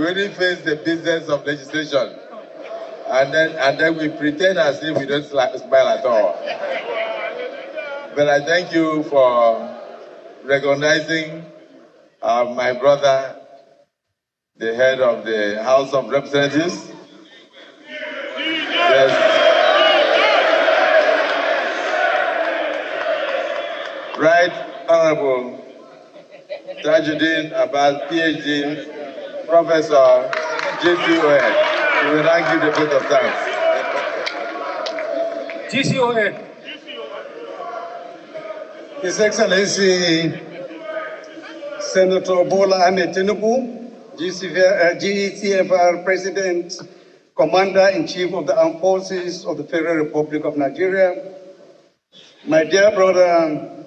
only face the business of legislation, and then we pretend as if we don't smile at all. But I thank you for recognizing my brother, the head of the House of Representatives. Yes. Right Honorable Tajuddin Abbas, PhD, Professor, GCON. We will now give the vote of thanks. GCON. His Excellency Senator Bola Ahmed Tinubu, GCFR President, Commander-in-Chief of the Armed Forces of the Federal Republic of Nigeria, my dear brother,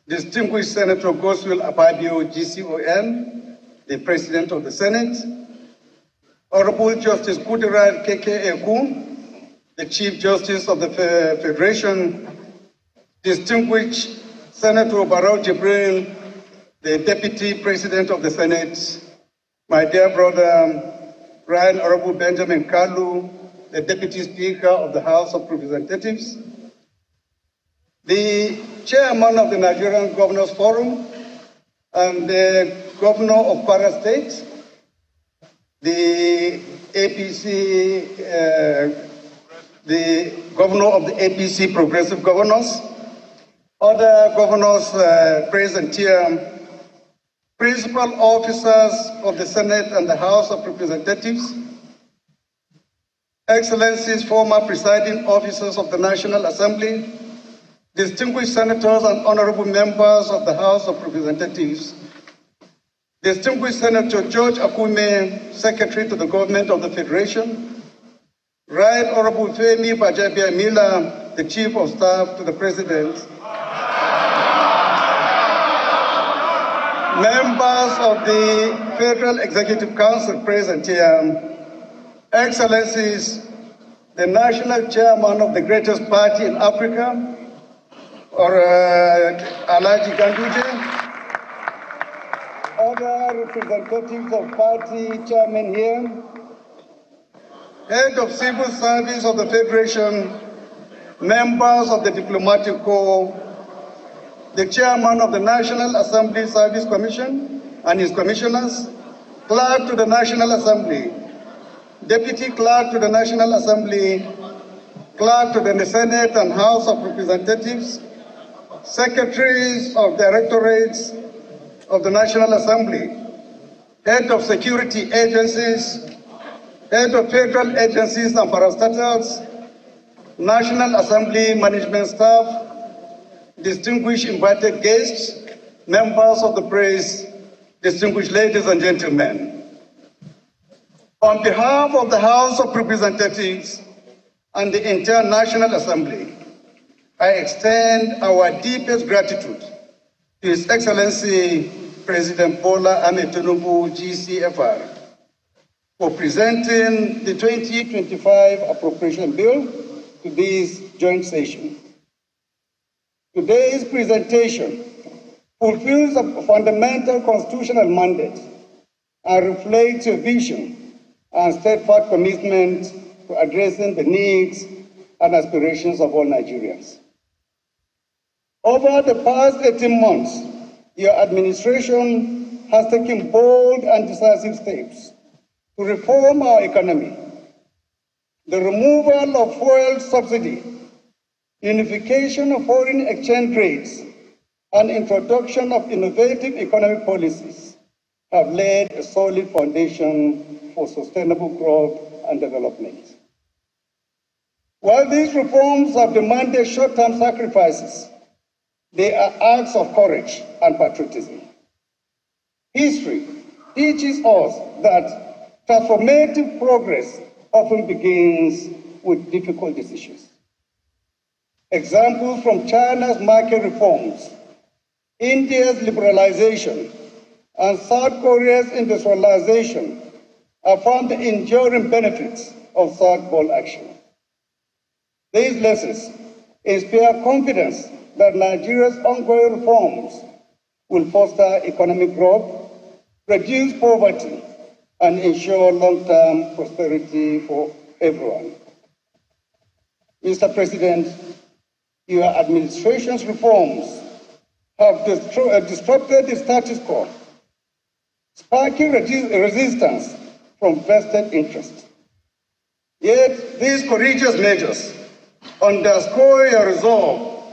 distinguished Senator Goswill Akpabio, GCON, the President of the Senate, Honorable Justice Kudirat Keke Eku, the Chief Justice of the Federation, distinguished Senator Barrow Jibril, the Deputy President of the Senate, my dear brother, Right Honorable Benjamin Kalu, the Deputy Speaker of the House of Representatives, the Chairman of the Nigerian Governors Forum, and the Governor of Kwara State, the APC, the Governor of the APC Progressive Governors, other governors present here, principal officers of the Senate and the House of Representatives, Excellencies, former presiding officers of the National Assembly, distinguished senators and honorable members of the House of Representatives, distinguished Senator George Akume, Secretary to the Government of the Federation, Right Honorable Femi Bajabiamila, the Chief of Staff to the President, members of the Federal Executive Council present here, Excellencies, the National Chairman of the greatest party in Africa, or Alaji Ganduje, other representatives of party chairman here, head of civil service of the Federation, members of the diplomatic corps, the chairman of the National Assembly Service Commission and his commissioners, clerk to the National Assembly, deputy clerk to the National Assembly, clerk to the Senate and House of Representatives, secretaries of directorates of the National Assembly, head of security agencies, head of federal agencies and parastatals, National Assembly management staff, distinguished invited guests, members of the press, distinguished ladies and gentlemen. On behalf of the House of Representatives and the entire National Assembly, I extend our deepest gratitude to His Excellency President Bola Ahmed Tinubu, GCFR, for presenting the 2025 appropriation bill to this joint session. Today's presentation fulfills a fundamental constitutional mandate and reflects a vision and steadfast commitment to addressing the needs and aspirations of all Nigerians. Over the past 18 months, your administration has taken bold and decisive steps to reform our economy. The removal of fuel subsidy, unification of foreign exchange rates, and introduction of innovative economic policies have laid a solid foundation for sustainable growth and development. While these reforms have demanded short-term sacrifices, they are acts of courage and patriotism. History teaches us that transformative progress often begins with difficult decisions. Examples from China's market reforms, India's liberalization, and South Korea's industrialization are found the enduring benefits of South Pole action. These lessons inspire confidence that Nigeria's ongoing reforms will foster economic growth, reduce poverty, and ensure long-term prosperity for everyone. Mr. President, your administration's reforms have disrupted the status quo, sparking resistance from vested interests. Yet these courageous measures underscore your resolve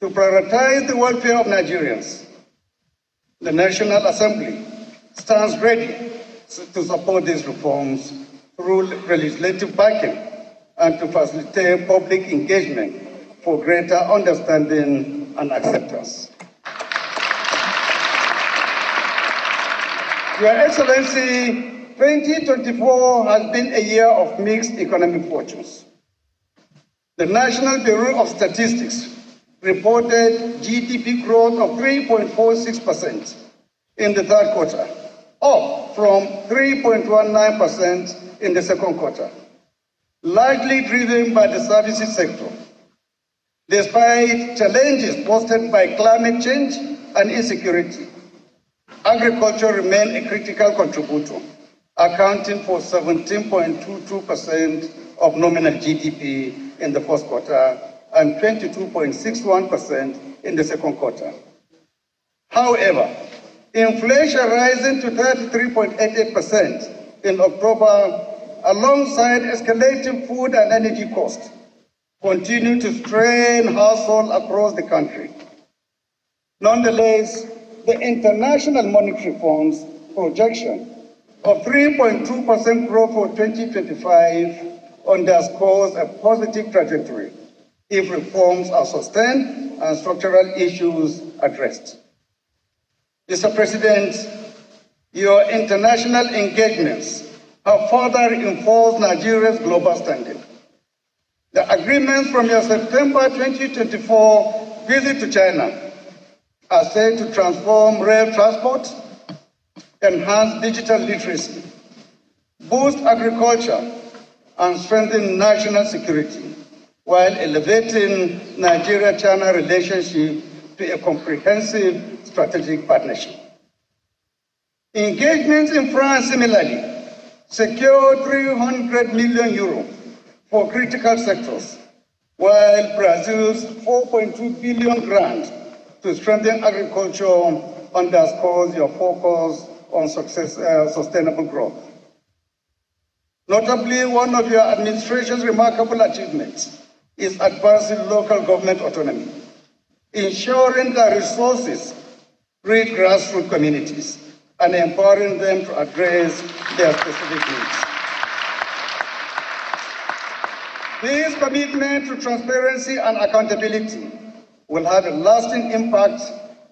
to prioritize the welfare of Nigerians. The National Assembly stands ready to support these reforms through legislative backing and to facilitate public engagement for greater understanding and acceptance. Your Excellency, 2024 has been a year of mixed economic fortunes. The National Bureau of Statistics reported GDP growth of 3.46% in the third quarter, up from 3.19% in the second quarter, largely driven by the services sector. Despite challenges posed by climate change and insecurity, agriculture remained a critical contributor, accounting for 17.22% of nominal GDP in the first quarter and 22.61% in the second quarter. However, inflation rising to 33.88% in October, alongside escalating food and energy costs, continue to strain households across the country. Nonetheless, the International Monetary Fund's projection of 3.2% growth for 2025 underscores a positive trajectory if reforms are sustained and structural issues addressed. Mr. President, your international engagements have further reinforced Nigeria's global standing. The agreements from your September 2024 visit to China are set to transform rail transport, enhance digital literacy, boost agriculture, and strengthen national security, while elevating Nigeria-China relationship to a comprehensive strategic partnership. Engagements in France similarly secured 300 million euro for critical sectors, while Brazil's 4.2 billion grant to strengthen agriculture underscores your focus on sustainable growth. Notably, one of your administration's remarkable achievements is advancing local government autonomy, ensuring that resources reach grassroots communities and empowering them to address their specific needs. This commitment to transparency and accountability will have a lasting impact,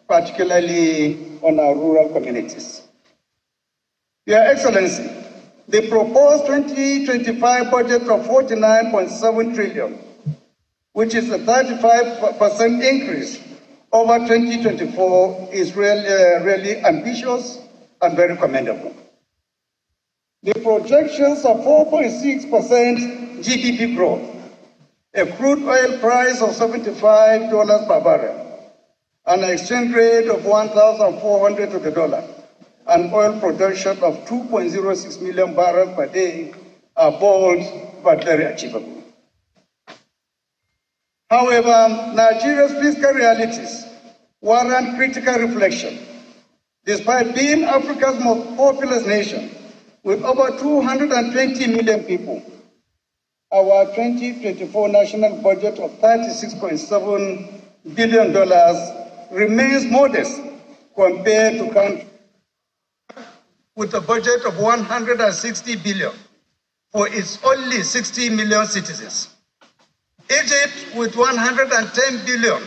particularly on our rural communities. Your Excellency, the proposed 2025 budget of 49.7 trillion, which is a 35% increase over 2024, is really ambitious and very commendable. The projections of 4.6% GDP growth, a crude oil price of $75 per barrel, an exchange rate of 1,400 to the dollar, and oil production of 2.06 million barrels per day are bold but very achievable. However, Nigeria's fiscal realities warrant critical reflection. Despite being Africa's most populous nation, with over 220 million people, our 2024 national budget of $36.7 billion remains modest compared to countries with a budget of 160 billion for its only 60 million citizens. Egypt with $110 billion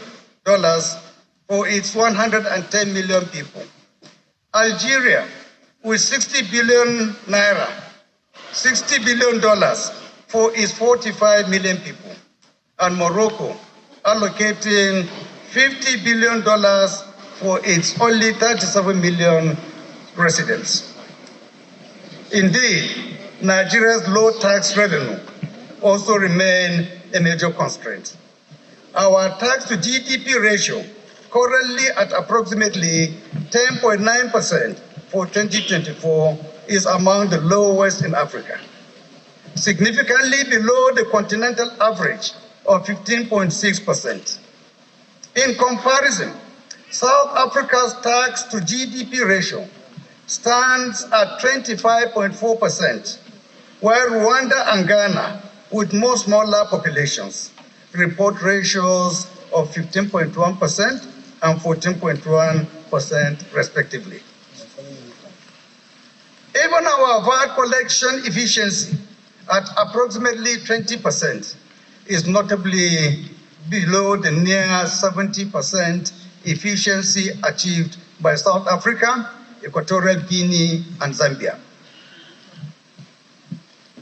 for its 110 million people. Algeria with 60 billion naira, $60 billion its 45 million people, and Morocco allocating $50 billion for its only 37 million residents. Indeed, Nigeria's low tax revenue also remains a major constraint. Our tax to GDP ratio, currently at approximately 10.9% for 2024, is among the lowest in Africa, significantly below the continental average of 15.6%. In comparison, South Africa's tax to GDP ratio stands at 25.4%, while Rwanda and Ghana, with more smaller populations, report ratios of 15.1% and 14.1% respectively. Even our VAT collection efficiency at approximately 20% is notably below the near 70% efficiency achieved by South Africa, Equatorial Guinea, and Zambia.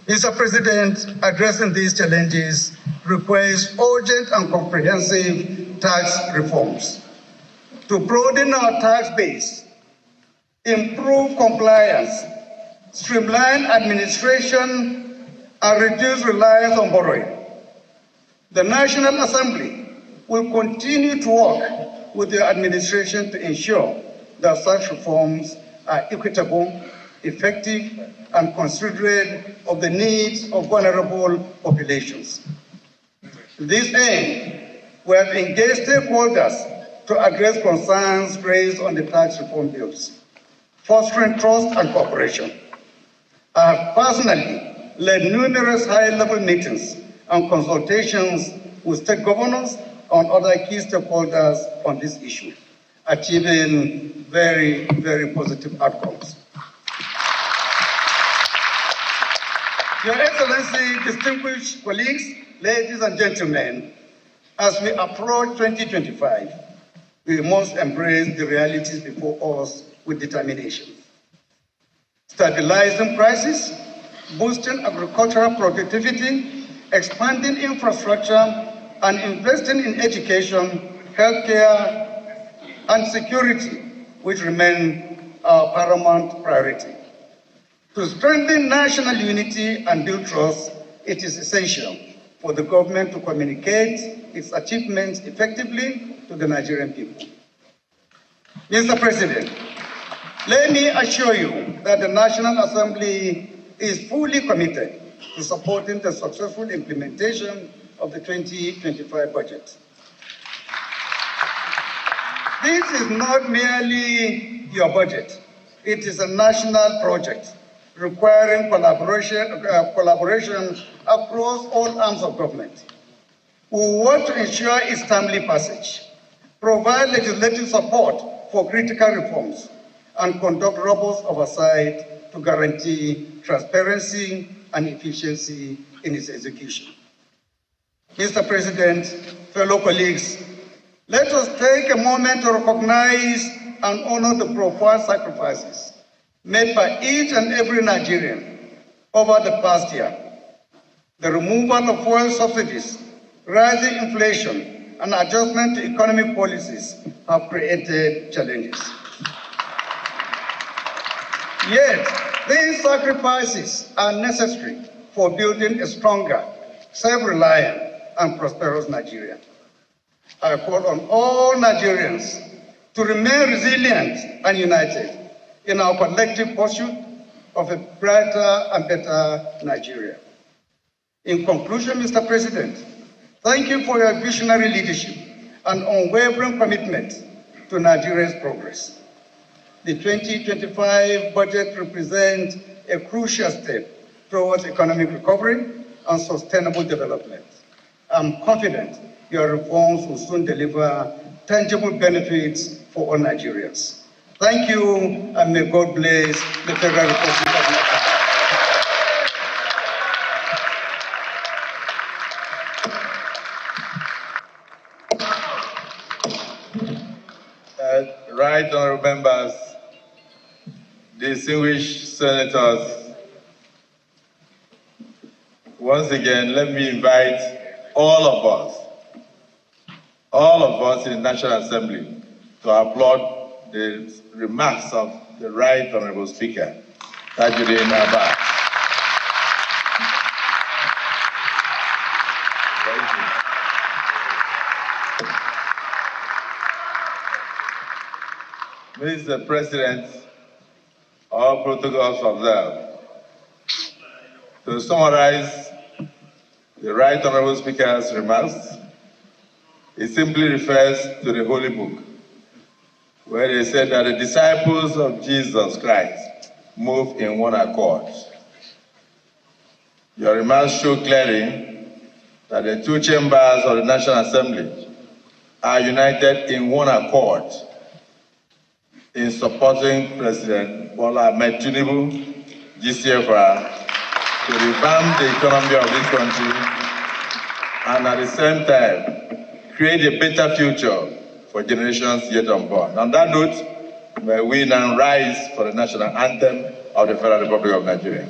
Mr. President, addressing these challenges requires urgent and comprehensive tax reforms to broaden our tax base, improve compliance, streamline administration, and reduce reliance on borrowing. The National Assembly will continue to work with the administration to ensure that such reforms are equitable, effective, and considerate of the needs of vulnerable populations. To this end, we have engaged stakeholders to address concerns raised on the tax reform bills, fostering trust and cooperation. I have personally led numerous high-level meetings and consultations with state governors and other key stakeholders on this issue, achieving very, very positive outcomes. Your Excellency, distinguished colleagues, ladies and gentlemen, as we approach 2025, we must embrace the realities before us with determination. Stabilizing prices, boosting agricultural productivity, expanding infrastructure, and investing in education, healthcare, and security, which remain our paramount priority. To strengthen national unity and build trust, it is essential for the government to communicate its achievements effectively to the Nigerian people. Mr. President, let me assure you that the National Assembly is fully committed to supporting the successful implementation of the 2025 budget. This is not merely your budget. It is a national project requiring collaboration across all arms of government. We want to ensure its timely passage, provide legislative support for critical reforms, and conduct robust oversight to guarantee transparency and efficiency in its execution. Mr. President, fellow colleagues, let us take a moment to recognize and honor the profound sacrifices made by each and every Nigerian over the past year. The removal of fuel subsidies, rising inflation, and adjustment to economic policies have created challenges. Yet, these sacrifices are necessary for building a stronger, self-reliant, and prosperous Nigeria. I call on all Nigerians to remain resilient and united in our collective pursuit of a brighter and better Nigeria. In conclusion, Mr. President, thank you for your visionary leadership and unwavering commitment to Nigeria's progress. The 2025 budget represents a crucial step towards economic recovery and sustainable development. I'm confident your reforms will soon deliver tangible benefits for all Nigerians. Thank you, and may God bless the Federal Republic of Nigeria. Right honorable members, distinguished senators, once again, let me invite all of us in the National Assembly to applaud the remarks of the Right Honorable Speaker, Tajuddin Abbas. Mr. President, all protocols observed. To summarize the Right Honorable Speaker's remarks, it simply refers to the Holy Book, where they said that the disciples of Jesus Christ move in one accord. Your remarks show clearly that the two chambers of the National Assembly are united in one accord in supporting President Bola Ahmed Tinubu, GCFR, to revamp the economy of this country and at the same time create a better future for generations yet unborn. On that note, may we now rise for the national anthem of the Federal Republic of Nigeria.